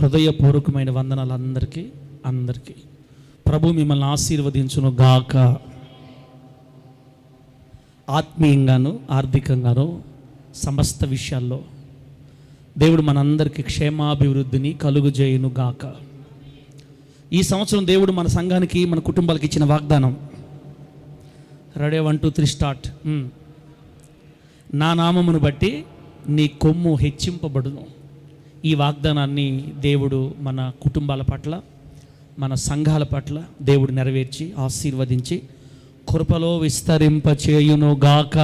హృదయపూర్వకమైన వందనాలు అందరికీ. ప్రభు మిమ్మల్ని ఆశీర్వదించును గాక. ఆత్మీయంగాను ఆర్థికంగాను సమస్త విషయాల్లో దేవుడు మనందరికీ క్షేమాభివృద్ధిని కలుగుజేయును గాక. ఈ సంవత్సరం దేవుడు మన సంఘానికి, మన కుటుంబాలకు ఇచ్చిన వాగ్దానం. Ready 1 2 3 start. నా నామమును బట్టి నీ కొమ్ము హెచ్చింపబడును. ఈ వాగ్దానాన్ని దేవుడు మన కుటుంబాల పట్ల, మన సంఘాల పట్ల దేవుడు నెరవేర్చి ఆశీర్వదించి కృపలో విస్తరింపచేయును గాక.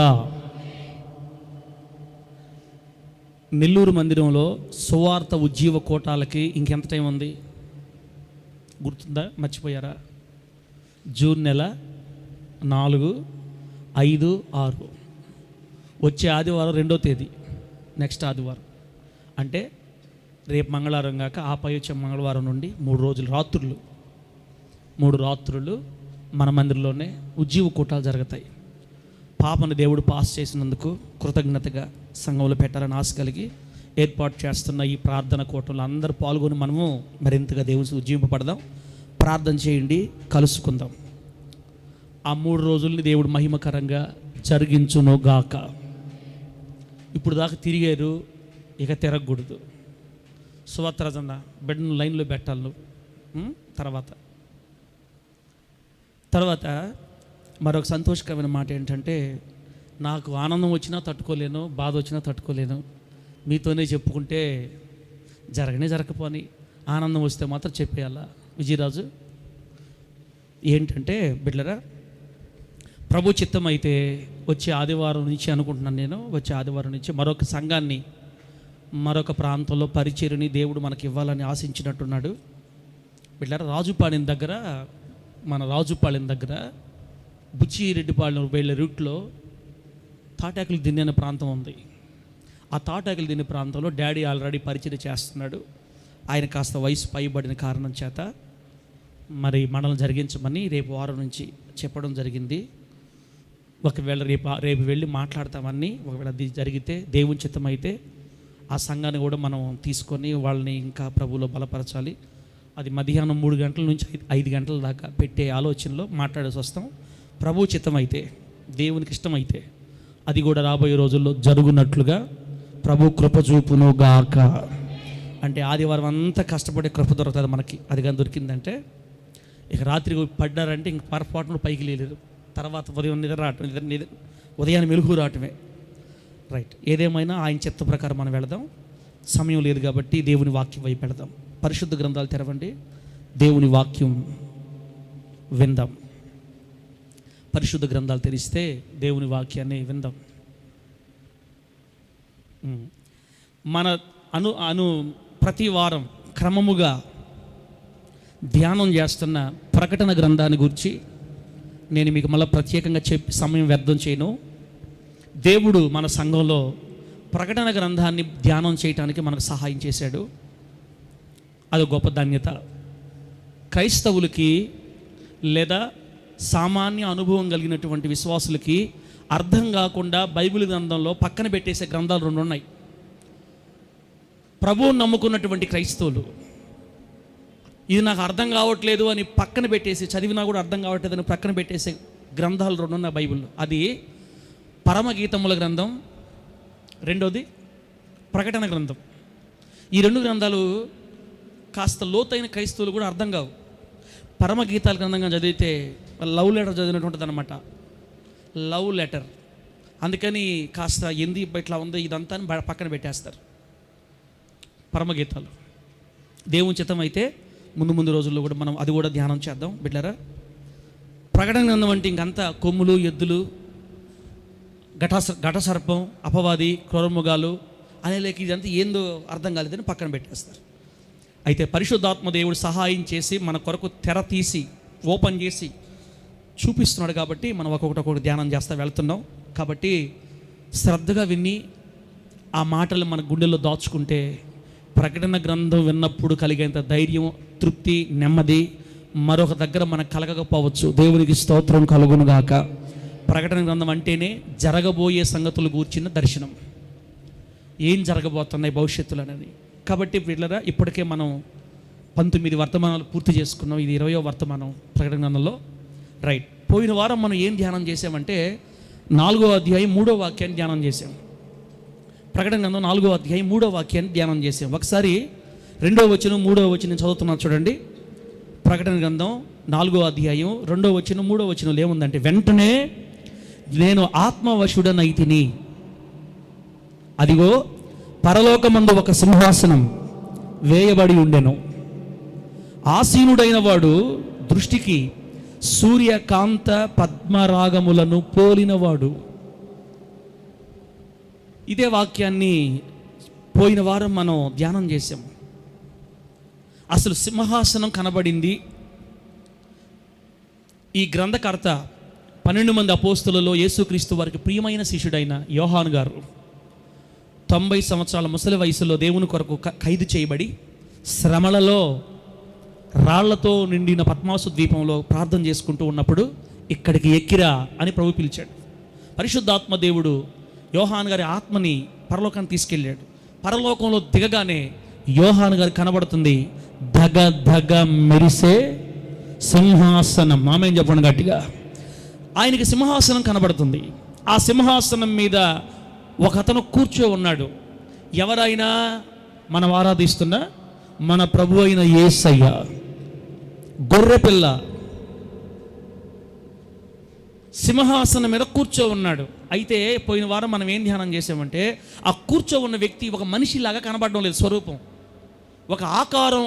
నెల్లూరు మందిరంలో సువార్త ఉజ్జీవ కోటాలకి ఇంకెంత టైం ఉంది గుర్తుందా? మర్చిపోయారా? జూన్ నెల 4, 5, 6 వచ్చే ఆదివారం 2వ తేదీ, నెక్స్ట్ ఆదివారం. అంటే రేపు మంగళవారం కాక ఆపై వచ్చే మంగళవారం నుండి 3 రాత్రులు మన మందిరంలోనే ఉజ్జీవ కూటాలు జరుగుతాయి. పాపను దేవుడు పాస్ చేసినందుకు కృతజ్ఞతగా సంఘంలో పెట్టాలని ఆశ కలిగి ఏర్పాటు చేస్తున్న ఈ ప్రార్థన కూటంలో అందరూ పాల్గొని మనము మరింతగా దేవుని ఉజ్జీవింపబడదాం. ప్రార్థన చేయండి, కలుసుకుందాం. ఆ 3 రోజుల్ని దేవుడు మహిమకరంగా జరిగించును గాక. ఇప్పుడు దాకా తిరిగారు, ఇక తిరగకూడదు. సువార్తరాజన్న బిడ్డను లైన్లో పెట్టాలి నువ్వు. తర్వాత మరొక సంతోషకరమైన మాట ఏంటంటే, నాకు ఆనందం వచ్చినా తట్టుకోలేను, బాధ వచ్చినా తట్టుకోలేను. మీతోనే చెప్పుకుంటే జరగకపోని, ఆనందం వస్తే మాత్రం చెప్పేయాలా. విజయరాజు ఏంటంటే, బిడ్డలరా, ప్రభు చిత్తం అయితే వచ్చే ఆదివారం నుంచి అనుకుంటున్నాను నేను, వచ్చే ఆదివారం నుంచి మరొక సంఘాన్ని, మరొక ప్రాంతంలో పరిచర్ని దేవుడు మనకి ఇవ్వాలని ఆశించినట్టున్నాడు. బిడ్డలారా, రాజుపాలెం దగ్గర బుచ్చిరెడ్డిపాలెం వెళ్ళే రూట్లో తాటాకులు దిన్ని అనే ప్రాంతం ఉంది. ఆ తాటాకులు దిన్ని ప్రాంతంలో డాడీ ఆల్రెడీ పరిచర్య చేస్తున్నాడు. ఆయన కాస్త వయసు పైబడిన కారణం చేత మరి మనల్ని జరిగించమని రేపు వారం నుంచి చెప్పడం జరిగింది. ఒకవేళ రేపు వెళ్ళి మాట్లాడతామని, ఒకవేళ అది జరిగితే దేవుని చిత్తం అయితే ఆ సంఘాన్ని కూడా మనం తీసుకొని వాళ్ళని ఇంకా ప్రభువులో బలపరచాలి. అది మధ్యాహ్నం 3 గంటల నుంచి 5 గంటల దాకా పెట్టే ఆలోచనలో మాట్లాడేసి వస్తాం. ప్రభు చిత్తం అయితే, దేవునికి ఇష్టమైతే అది కూడా రాబోయే రోజుల్లో జరుగునట్లుగా ప్రభు కృప చూపును గాక. అంటే ఆదివారం అంతా కష్టపడే కృప దొరుకుతుంది మనకి. అది కానీ దొరికిందంటే ఇక రాత్రి పడ్డారంటే ఇంక పొరపాటును పైకి లేలేరు. తర్వాత ఉదయం ఉదయాన్ని మెలుగు రావటమే. రైట్. ఏదేమైనా ఆయన చిత్త ప్రకారం మనం వెళదాం. సమయం లేదు కాబట్టి దేవుని వాక్యం వైపు వెళదాం. పరిశుద్ధ గ్రంథాలు తెరవండి, దేవుని వాక్యం విందాం. పరిశుద్ధ గ్రంథాలు తెరిస్తే దేవుని వాక్యాన్ని విందాం. మన ప్రతి వారం క్రమముగా ధ్యానం చేస్తున్న ప్రకటన గ్రంథాన్ని గురించి నేను మీకు మళ్ళీ ప్రత్యేకంగా చెప్పి సమయం వ్యర్థం చేయను. దేవుడు మన సంఘంలో ప్రకటన గ్రంథాన్ని ధ్యానం చేయటానికి మనకు సహాయం చేశాడు. అది గొప్ప ధన్యత. క్రైస్తవులకి లేదా సామాన్య అనుభవం కలిగినటువంటి విశ్వాసులకి అర్థం కాకుండా బైబిల్ గ్రంథంలో పక్కన పెట్టేసే గ్రంథాలు 2 ఉన్నాయి. ప్రభువుని నమ్ముకున్నటువంటి క్రైస్తవులు ఇది నాకు అర్థం కావట్లేదు అని పక్కన పెట్టేసి, చదివినా కూడా అర్థం కావట్లేదని పక్కన పెట్టేసే గ్రంథాలు 2 ఉన్నాయి బైబిల్లో. అది పరమగీతముల గ్రంథం, రెండోది ప్రకటన గ్రంథం. ఈ 2 గ్రంథాలు కాస్త లోతైన క్రైస్తవులు కూడా అర్థం కావు. పరమగీతాల గ్రంథంగా చదివితే లవ్ లెటర్ చదివినటువంటిది అనమాట. Love letter. అందుకని కాస్త ఎంది ఇట్లా ఉందో ఇదంతా పక్కన పెట్టేస్తారు పరమగీతాలు. దేవుని చిత్తం అయితే ముందు రోజుల్లో కూడా మనం అది కూడా ధ్యానం చేద్దాం బిడ్డలారా. ప్రకటన గ్రంథం అంటే ఇంకంతా కొమ్ములు, ఎద్దులు, ఘటసర్పం, అపవాది, క్రూరమృగాలు అనే లేక ఇదంతా ఏందో అర్థం కాలేదని పక్కన పెట్టేస్తారు. అయితే పరిశుద్ధాత్మ దేవుడు సహాయం చేసి మన కొరకు తెర తీసి ఓపెన్ చేసి చూపిస్తున్నాడు కాబట్టి మనం ఒక్కొక్కటి ధ్యానం చేస్తూ వెళ్తున్నాం. కాబట్టి శ్రద్ధగా విని ఆ మాటలు మన గుండెల్లో దాచుకుంటే ప్రకటన గ్రంథం విన్నప్పుడు కలిగేంత ధైర్యం, తృప్తి, నెమ్మది మరొక దగ్గర మనకు కలగకపోవచ్చు. దేవునికి స్తోత్రం కలుగునుగాక. ప్రకటన గ్రంథం అంటేనే జరగబోయే సంగతులు గూర్చిన దర్శనం. ఏం జరగబోతున్నాయి భవిష్యత్తులో అనేది. కాబట్టి వీళ్ళరా ఇప్పటికే మనం 19 వర్తమానాలు పూర్తి చేసుకున్నాం. ఇది 20వ వర్తమానం ప్రకటన గ్రంథంలో. రైట్, పోయిన వారం మనం ఏం ధ్యానం చేసామంటే 4వ అధ్యాయం 3వ వాక్యాన్ని ధ్యానం చేసాం. ప్రకటన గ్రంథం 4వ అధ్యాయం 3వ వాక్యాన్ని ధ్యానం చేసాం. ఒకసారి 2వ వచనం 3వ వచనం చదువుతున్నాను చూడండి. ప్రకటన గ్రంథం 4వ అధ్యాయం 2వ వచనం 3వ వచనంలో ఏముందంటే, వెంటనే నేను ఆత్మవశుడనైతిని, అదిగో పరలోకమందు ఒక సింహాసనం వేయబడి ఉండెను, ఆసీనుడైన వాడు దృష్టికి సూర్యకాంత పద్మరాగములను పోలినవాడు. ఇదే వాక్యాన్ని పోయిన వారం మనం ధ్యానం చేసాం. అసలు సింహాసనం కనబడింది. ఈ గ్రంథకర్త 12 మంది అపోస్తులలో యేసుక్రీస్తు వారికి ప్రియమైన శిష్యుడైన యోహాను గారు 90 సంవత్సరాల ముసలి వయసులో దేవుని కొరకు ఖైదు చేయబడి శ్రమలలో రాళ్లతో నిండిన పద్మాసు ద్వీపంలో ప్రార్థన చేసుకుంటూ ఉన్నప్పుడు ఇక్కడికి ఎక్కిరా అని ప్రభు పిలిచాడు. పరిశుద్ధాత్మ దేవుడు యోహాను గారి ఆత్మని పరలోకాన్ని తీసుకెళ్ళాడు. పరలోకంలో దిగగానే యోహాను గారు కనబడుతుంది ధగ ధగ మెరిసే సింహాసనం. ఆమేన్ చెప్పండి గట్టిగా. ఆయనకి సింహాసనం కనబడుతుంది. ఆ సింహాసనం మీద ఒక అతను కూర్చో ఉన్నాడు. ఎవరైనా మనం ఆరాధిస్తున్న మన ప్రభు అయిన యేసయ్య, గొర్రెపిల్ల సింహాసనం మీద కూర్చో ఉన్నాడు. అయితే పోయిన వారం మనం ఏం ధ్యానం చేసామంటే, ఆ కూర్చో ఉన్న వ్యక్తి ఒక మనిషిలాగా కనబడడం లేదు. స్వరూపం, ఒక ఆకారం,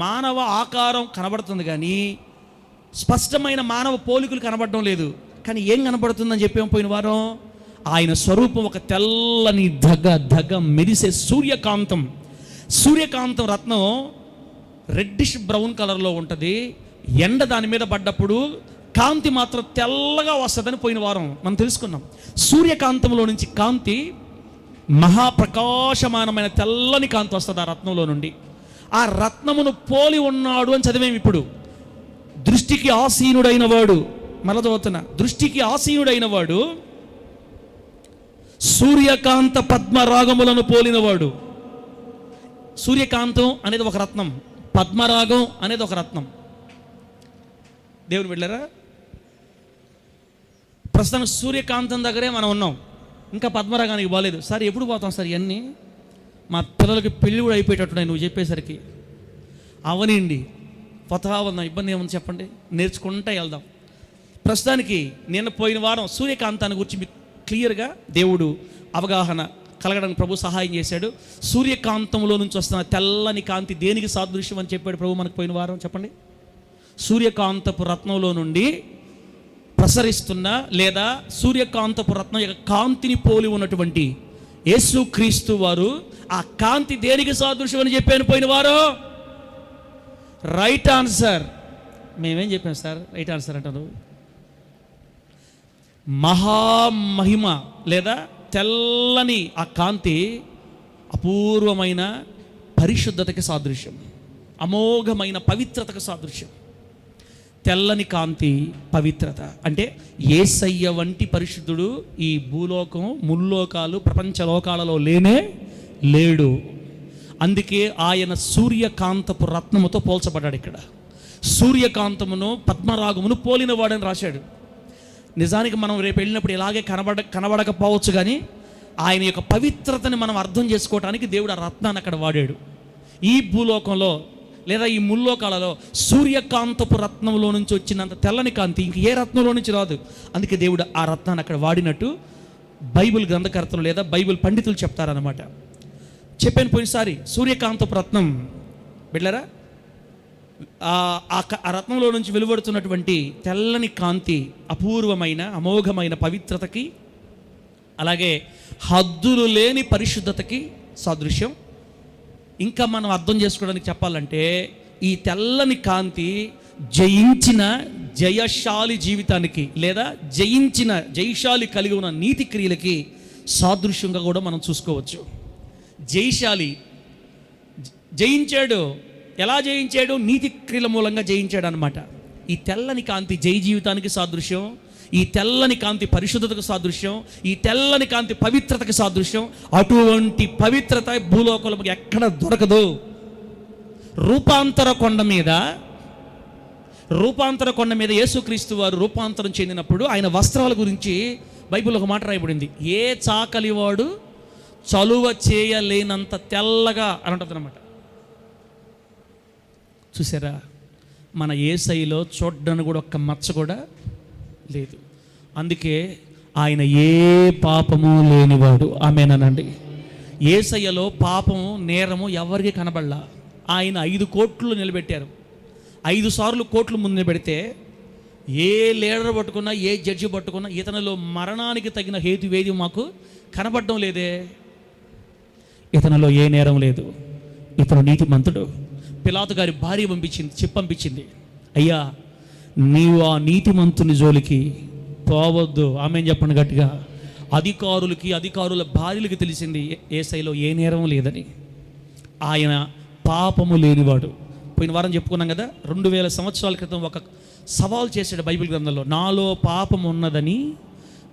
మానవ ఆకారం కనబడుతుంది కానీ స్పష్టమైన మానవ పోలికలు కనబడడం లేదు. కానీ ఏం కనబడుతుందని చెప్పాము పోయిన వారం? ఆయన స్వరూపం ఒక తెల్లని ధగ ధగ మెరిసే సూర్యకాంతం. సూర్యకాంతం రత్నం రెడ్డిష్ బ్రౌన్ కలర్లో ఉంటుంది. ఎండ దాని మీద పడ్డప్పుడు కాంతి మాత్రం తెల్లగా వస్తుందని పోయిన వారం మనం తెలుసుకున్నాం. సూర్యకాంతంలో నుంచి కాంతి మహాప్రకాశమానమైన తెల్లని కాంతి వస్తుంది ఆ రత్నంలో నుండి. ఆ రత్నమును పోలి ఉన్నాడు అని చదివేం. ఇప్పుడు దృష్టికి ఆసీనుడైన వాడు, మరల చదువుతున్నా, దృష్టికి ఆసీనుడైన వాడు సూర్యకాంత పద్మరాగములను పోలినవాడు. సూర్యకాంతం అనేది ఒక రత్నం, పద్మరాగం అనేది ఒక రత్నం. దేవుని వెళ్ళారా? ప్రస్తుతం సూర్యకాంతం దగ్గరే మనం ఉన్నాం, ఇంకా పద్మరాగానికి బాలేదు. సార్ ఎప్పుడు పోతాం సార్? ఇవన్నీ మా పిల్లలకి పెళ్ళి కూడా అయిపోయేటట్టున్నాయి నువ్వు చెప్పేసరికి. అవనండి, పోతా ఉందాం, ఇబ్బంది ఏముంది చెప్పండి, నేర్చుకుంటా వెళ్దాం. ప్రస్తుతానికి నేను పోయిన వారం సూర్యకాంతాన్ని గురించి మీకు క్లియర్గా దేవుడు అవగాహన కలగడానికి ప్రభు సహాయం చేశాడు. సూర్యకాంతంలో నుంచి వస్తున్న తెల్లని కాంతి దేనికి సాదృశ్యం అని చెప్పాడు ప్రభు మనకు పోయిన వారం? చెప్పండి. సూర్యకాంతపు రత్నంలో నుండి ప్రసరిస్తున్న లేదా సూర్యకాంతపు రత్నం యొక్క కాంతిని పోలి ఉన్నటువంటి యేసుక్రీస్తు వారు ఆ కాంతి దేనికి సాదృశ్యం అని చెప్పాను పోయిన వారు? Right answer. మేమేం చెప్పాం సార్? రైట్ ఆన్సర్ అంటారు. మహామహిమ లేదా తెల్లని ఆ కాంతి అపూర్వమైన పరిశుద్ధతకి సాదృశ్యం, అమోఘమైన పవిత్రతకు సాదృశ్యం. తెల్లని కాంతి, పవిత్రత అంటే యేసయ్య వంటి పరిశుద్ధుడు ఈ భూలోకం, ముల్లోకాలు, ప్రపంచ లోకాలలో లేనే లేడు. అందుకే ఆయన సూర్యకాంతపు రత్నముతో పోల్చబడ్డాడు. ఇక్కడ సూర్యకాంతమును పద్మరాగమును పోలినవాడని రాశాడు. నిజానికి మనం రేపు వెళ్ళినప్పుడు ఇలాగే కనబడకపోవచ్చు, కానీ ఆయన యొక్క పవిత్రతని మనం అర్థం చేసుకోవడానికి దేవుడు ఆ రత్నాన్ని అక్కడ వాడాడు. ఈ భూలోకంలో లేదా ఈ ముల్లోకాలలో సూర్యకాంతపు రత్నంలో నుంచి వచ్చినంత తెల్లని కాంతి ఇంక ఏ రత్నంలో నుంచి రాదు. అందుకే దేవుడు ఆ రత్నాన్ని అక్కడ వాడినట్టు బైబిల్ గ్రంథకర్తలు లేదా బైబిల్ పండితులు చెప్తారనమాట. చెప్పాను పోయినసారి, సూర్యకాంతపు రత్నం బిడ్డలారా, ఆ రత్నంలో నుంచి వెలువడుతున్నటువంటి తెల్లని కాంతి అపూర్వమైన అమోఘమైన పవిత్రతకి, అలాగే హద్దులు లేని పరిశుద్ధతకి సాదృశ్యం. ఇంకా మనం అర్థం చేసుకోవడానికి చెప్పాలంటే ఈ తెల్లని కాంతి జయించిన జయశాలి జీవితానికి లేదా జయశాలి కలిగి ఉన్న నీతి క్రియలకి సాదృశ్యంగా కూడా మనం చూసుకోవచ్చు. జయశాలి జయించాడు. ఎలా జయించాడు? నీతి క్రియల మూలంగా జయించాడు అనమాట. ఈ తెల్లని కాంతి జయ జీవితానికి సాదృశ్యం. ఈ తెల్లని కాంతి పరిశుద్ధతకు సాదృశ్యం, ఈ తెల్లని కాంతి పవిత్రతకు సాదృశ్యం. అటువంటి పవిత్రత భూలోకంలో ఎక్కడ దొరకదు. రూపాంతర కొండ మీద యేసుక్రీస్తు వారు రూపాంతరం చెందినప్పుడు ఆయన వస్త్రాల గురించి బైబిల్లో ఒక మాట రాయబడింది. ఏ చాకలివాడు చలువ చేయలేనంత తెల్లగా అని ఉంటుంది అన్నమాట. చూసారా, మన యేసయ్యలో చూడ్డానికి కూడా ఒక్క మచ్చ కూడా లేదు. అందుకే ఆయన ఏ పాపము లేనివాడు. ఆమేనండి. యేసయ్యలో పాపము నేరము ఎవరికి కనబడలా. ఆయన 5 కోట్లు నిలబెట్టారు. 5 సార్లు కోట్లు ముందు నిలబెడితే ఏ లీడర్ పట్టుకున్నా, ఏ జడ్జి పట్టుకున్నా ఇతనిలో మరణానికి తగిన హేతువేది మాకు కనబడడం లేదే. ఇతనిలో ఏ నేరం లేదు. ఇతను నీతిమంతుడు. పిలాతు గారి భార్య పంపించింది, అయ్యా నీవు ఆ నీతిమంతుని జోలికి పోవద్దు. ఆమెను చెప్పండి గట్టిగా. అధికారుల భార్యలకు తెలిసింది యేసయ్యలో ఏ నేరం లేదని. ఆయన పాపము లేనివాడు. పోయిన వారం చెప్పుకున్నాం కదా, 2000 సంవత్సరాల క్రితం ఒక సవాల్ చేశాడు బైబిల్ గ్రంథంలో. నాలో పాపం ఉన్నదని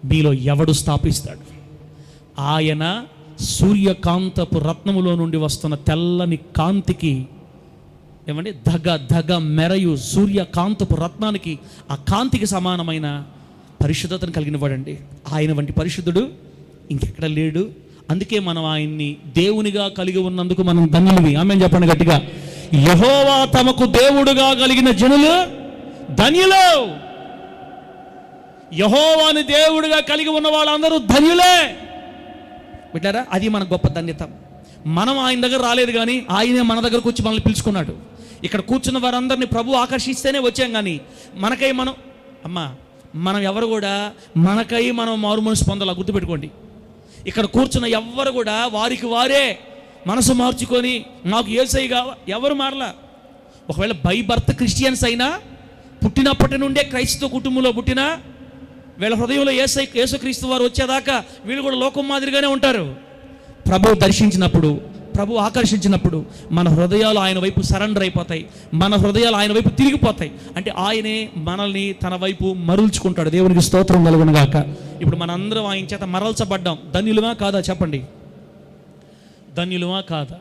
మీలో ఎవడు స్థాపిస్తాడు? ఆయన సూర్యకాంతపు రత్నములో నుండి వస్తున్న తెల్లని కాంతికి ఏమండి ధగ మెరయు సూర్యకాంతపు రత్నానికి, ఆ కాంతికి సమానమైన పరిశుద్ధతను కలిగిన వాడండి. ఆయన వంటి పరిశుద్ధుడు ఇంకెక్కడ లేడు. అందుకే మనం ఆయన్ని దేవునిగా కలిగి ఉన్నందుకు మనం ధన్యులమి. ఆమేన్ చెప్పండి గట్టిగా. యెహోవా తమకు దేవుడుగా కలిగిన జనులు ధన్యులు. యెహోవాని దేవుడిగా కలిగి ఉన్న వాళ్ళందరూ ధన్యులే. బిడ్డారా, అది మన గొప్ప ధన్యత. మనం ఆయన దగ్గర రాలేదు, కానీ ఆయనే మన దగ్గరకు వచ్చి మనల్ని పిలుచుకున్నాడు. ఇక్కడ కూర్చున్న వారందరినీ ప్రభు ఆకర్షిస్తేనే వచ్చాం. కానీ మనకై మనం ఎవరు కూడా మనం మారు మనసు పొందాలా. గుర్తుపెట్టుకోండి. ఇక్కడ కూర్చున్న ఎవ్వరు కూడా వారికి వారే మనసు మార్చుకొని నాకు యేసయ్య ఎవరు మారలా. ఒకవేళ బై బర్త్ క్రిస్టియన్స్ అయినా, పుట్టినప్పటి నుండే క్రైస్తవ కుటుంబంలో పుట్టినా, వీళ్ళ హృదయంలో యేసుక్రీస్తు వారు వచ్చేదాకా వీళ్ళు కూడా లోకం మాదిరిగానే ఉంటారు. ప్రభు దర్శించినప్పుడు, ప్రభు ఆకర్షించినప్పుడు మన హృదయాలు ఆయన వైపు సరెండర్ అయిపోతాయి. మన హృదయాలు ఆయన వైపు తిరిగిపోతాయి. అంటే ఆయనే మనల్ని తన వైపు మరల్చుకుంటాడు. దేవునికి స్తోత్రం కలుగును గాక. ఇప్పుడు మనందరం ఆయన చేత మరల్చబడ్డాం. ధన్యులమా కాదా చెప్పండి? ధన్యులమా కాదా?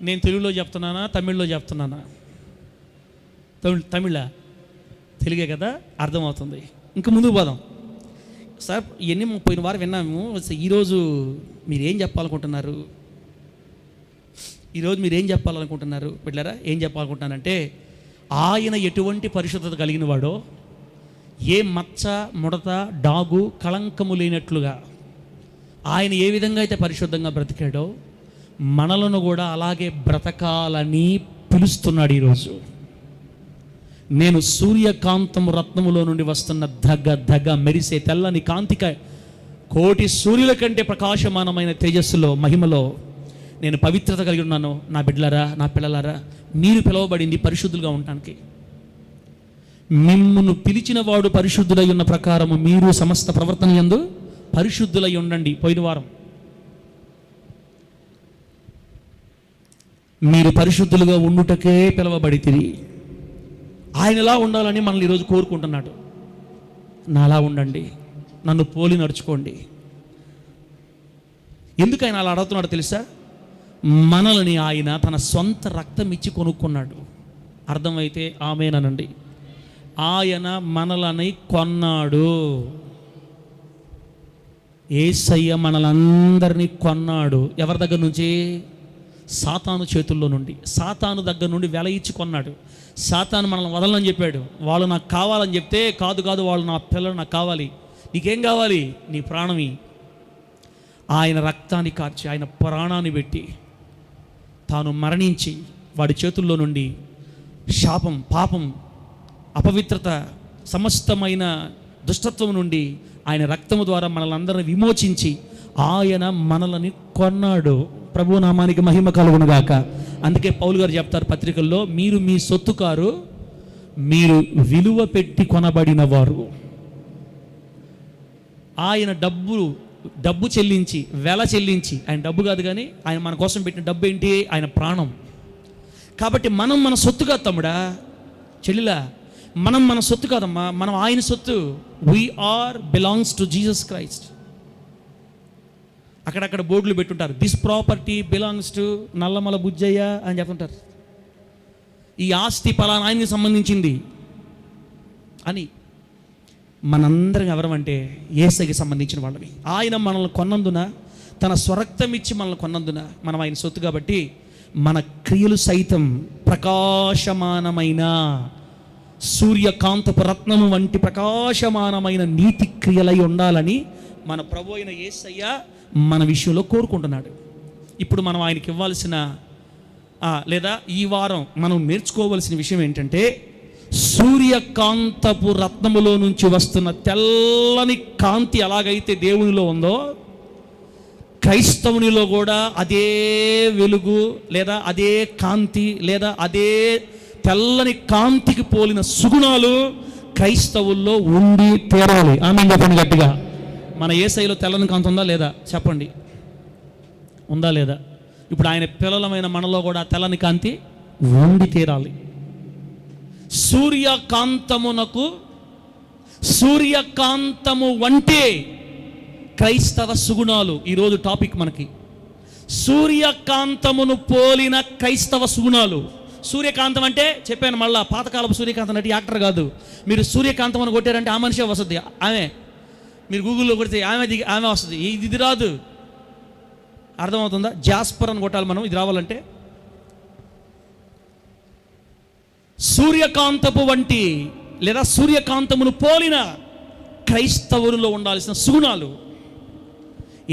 నేను తెలుగులో చెప్తున్నానా, తమిళ్లో చెప్తున్నానా? తమిళ తెలుగే కదా, అర్థమవుతుంది. ఇంకా ముందుకు పోదాం సార్. ఇవన్నీ పోయిన వారం విన్నాము. ఈరోజు మీరేం చెప్పాలనుకుంటున్నారు? బిడ్డలారా, ఏం చెప్పాలనుకుంటున్నానంటే, ఆయన ఎటువంటి పరిశుద్ధత కలిగిన వాడో, ఏ మచ్చ, ముడత, డాగు, కళంకము లేనట్లుగా ఆయన ఏ విధంగా అయితే పరిశుద్ధంగా బ్రతికాడో, మనలను కూడా అలాగే బ్రతకాలని పిలుస్తున్నాడు. ఈరోజు నేను సూర్యకాంతము రత్నములో నుండి వస్తున్న ధగ మెరిసే తెల్లని కాంతిక, కోటి సూర్యుల కంటే ప్రకాశమానమైన తేజస్సులో, మహిమలో నేను పవిత్రత కలిగి ఉన్నాను. నా బిడ్డలారా, నా పిల్లలారా, మీరు పిలువబడింది పరిశుద్ధులుగా ఉండటానికి. మిమ్మును పిలిచిన వాడు పరిశుద్ధులై ఉన్న ప్రకారము మీరు సమస్త ప్రవర్తన యందు పరిశుద్ధులై ఉండండి. పోయిన వారం మీరు పరిశుద్ధులుగా ఉండుటకే పిలువబడితిరి. ఆయనలా ఉండాలని మనల్ని ఈరోజు కోరుకుంటున్నాడు. నాలా ఉండండి, నన్ను పోలి నడుచుకోండి. ఎందుకు ఆయన అలా అడుగుతున్నాడు తెలుసా? మనల్ని ఆయన తన సొంత రక్తం ఇచ్చి కొనుక్కున్నాడు. అర్థమైతే ఆమేనండి. ఆయన మనలని కొన్నాడు. యేసయ్య మనలందరినీ కొన్నాడు. ఎవరి దగ్గర నుంచి? సాతాను చేతుల్లో నుండి. సాతాను దగ్గర నుండి వెల ఇచ్చి కొన్నాడు. సాతాను మనల్ని వదలని చెప్పాడు. వాళ్ళు నాకు కావాలని చెప్తే, కాదు వాళ్ళు నా పిల్లలు నాకు కావాలి. నీకేం కావాలి? నీ ప్రాణమి. ఆయన రక్తాన్ని కార్చి, ఆయన ప్రాణాన్ని పెట్టి, తాను మరణించి, వాడి చేతుల్లో నుండి శాపం, పాపం, అపవిత్రత, సమస్తమైన దుష్టత్వం నుండి ఆయన రక్తము ద్వారా మనల్ని అందరిని విమోచించి ఆయన మనల్ని కొన్నాడు. ప్రభు నామానికి మహిమ కలుగును గాక. అందుకే పౌలు గారు చెప్తారు పత్రికల్లో, మీరు మీ సొత్తు కారు, మీరు విలువ పెట్టి కొనబడిన వారు. ఆయన డబ్బు చెల్లించి, వెల చెల్లించి, ఆయన డబ్బు కాదు కానీ ఆయన మన కోసం పెట్టిన డబ్బు ఏంటి? ఆయన ప్రాణం. కాబట్టి మనం మన సొత్తు కాదు తమ్ముడా, చెల్లిలా, మన సొత్తు కాదమ్మా, మనం ఆయన సొత్తు. We are belongs to Jesus Christ. అక్కడక్కడ బోర్డులు పెట్టుంటారు, this property belongs to Nallamala Bujjayya అని చెప్తుంటారు. ఈ ఆస్తి పలానా ఆయనకి సంబంధించింది అని. మనందరం ఎవరమంటే యేసయ్యకి సంబంధించిన వాళ్ళవి. ఆయన మనల్ని కొన్నందున, తన స్వరక్తం ఇచ్చి మనల్ని కొన్నందున మనం ఆయన సొత్తు. కాబట్టి మన క్రియలు సైతం ప్రకాశమానమైన సూర్యకాంతపు రత్నము వంటి ప్రకాశమానమైన నీతి క్రియలై ఉండాలని మన ప్రభు అయిన యేసయ్య మన విషయంలో కోరుకుంటున్నాడు. ఇప్పుడు మనం ఆయనకి ఇవ్వాల్సిన లేదా ఈ వారం మనం నేర్చుకోవలసిన విషయం ఏంటంటే, సూర్యకాంతపు రత్నములో నుంచి వస్తున్న తెల్లని కాంతి ఎలాగైతే దేవునిలో ఉందో, క్రైస్తవునిలో కూడా అదే వెలుగు లేదా అదే కాంతి లేదా అదే తెల్లని కాంతికి పోలిన సుగుణాలు క్రైస్తవుల్లో ఉండి తీరాలి. ఆమేన్ చెప్పండి గట్టిగా. మన యేసయ్యలో తెల్లని కాంతి ఉందా లేదా చెప్పండి, ఉందా లేదా? ఇప్పుడు ఆయన పిల్లలమైన మనలో కూడా తెల్లని కాంతి ఉండి తీరాలి. సూర్యకాంతము వంటి క్రైస్తవ సుగుణాలు ఈరోజు టాపిక్ మనకి. సూర్యకాంతమును పోలిన క్రైస్తవ సుగుణాలు. సూర్యకాంతం అంటే చెప్పాను మళ్ళా, పాతకాలపు సూర్యకాంతం అంటే యాక్టర్ కాదు. మీరు సూర్యకాంతం అని కొట్టారంటే ఆ మనిషే వస్తుంది, ఆమె. మీరు గూగుల్లో కొడితే ఆమె వస్తుంది, ఇది రాదు. అర్థమవుతుందా? జాస్పర్ అని కొట్టాలి మనం ఇది రావాలంటే. సూర్యకాంతపు వంటి లేదా సూర్యకాంతమును పోలిన క్రైస్తవులలో ఉండాల్సిన సుగుణాలు.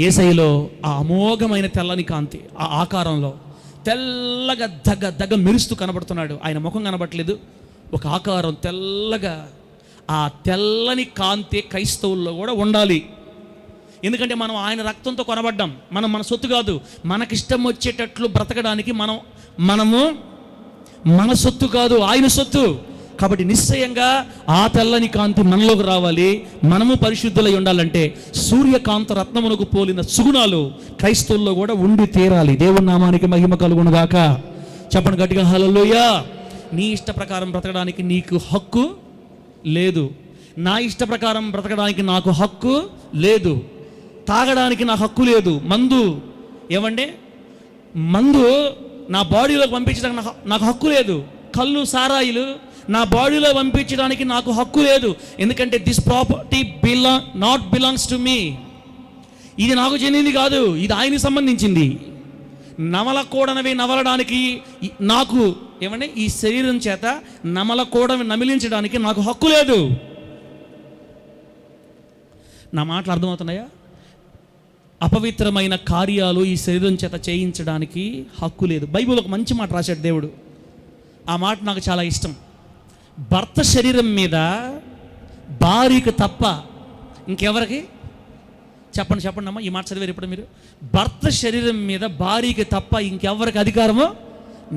యేసయ్యలో ఆ అమోఘమైన తెల్లని కాంతి, ఆ ఆకారంలో తెల్లగా దగ్గ మెరుస్తూ కనబడుతున్నాడు. ఆయన ముఖం కనబడట్లేదు, ఒక ఆకారం తెల్లగా. ఆ తెల్లని కాంతి క్రైస్తవుల్లో కూడా ఉండాలి. ఎందుకంటే మనం ఆయన రక్తంతో కొనబడ్డాం. మనం మన సొత్తు కాదు. మనకిష్టం వచ్చేటట్లు బ్రతకడానికి మనము మన సొత్తు కాదు, ఆయన సొత్తు. కాబట్టి నిశ్చయంగా ఆ తెల్లని కాంతి మనలోకి రావాలి. మనము పరిశుద్ధులై ఉండాలంటే సూర్యకాంత రత్నమునకు పోలిన సుగుణాలు క్రైస్తవుల్లో కూడా ఉండి తీరాలి. దేవుని నామానికి మహిమ కలుగునుగాక. చెప్పండి గట్టిగా హల్లెలూయా. నీ ఇష్ట ప్రకారం బ్రతకడానికి నీకు హక్కు లేదు. నా ఇష్ట ప్రకారం బ్రతకడానికి నాకు హక్కు లేదు. తాగడానికి నాకు హక్కు లేదు. మందు నా బాడీలోకి పంపించడానికి నాకు హక్కు లేదు. కళ్ళు సారాయిలు నా బాడీలో పంపించడానికి నాకు హక్కు లేదు. ఎందుకంటే this property not belongs to me. ఇది నాకు చెందింది కాదు, ఇది ఆయనకి సంబంధించింది. నమలకూడనవి నమలడానికి నాకు ఈ శరీరం చేత నమలకూడవి నమిలించడానికి నాకు హక్కు లేదు. నా మాటలు అర్థమవుతున్నాయా? అపవిత్రమైన కార్యాలు ఈ శరీరం చేత చేయించడానికి హక్కు లేదు. బైబిల్ ఒక మంచి మాట రాశాడు దేవుడు. ఆ మాట నాకు చాలా ఇష్టం. భర్త శరీరం మీద భార్యకి తప్ప ఇంకెవరికి, చెప్పండి అమ్మా, ఈ మాట చదివారు ఇప్పుడు మీరు? భర్త శరీరం మీద భార్యకి తప్ప ఇంకెవరికి అధికారమో,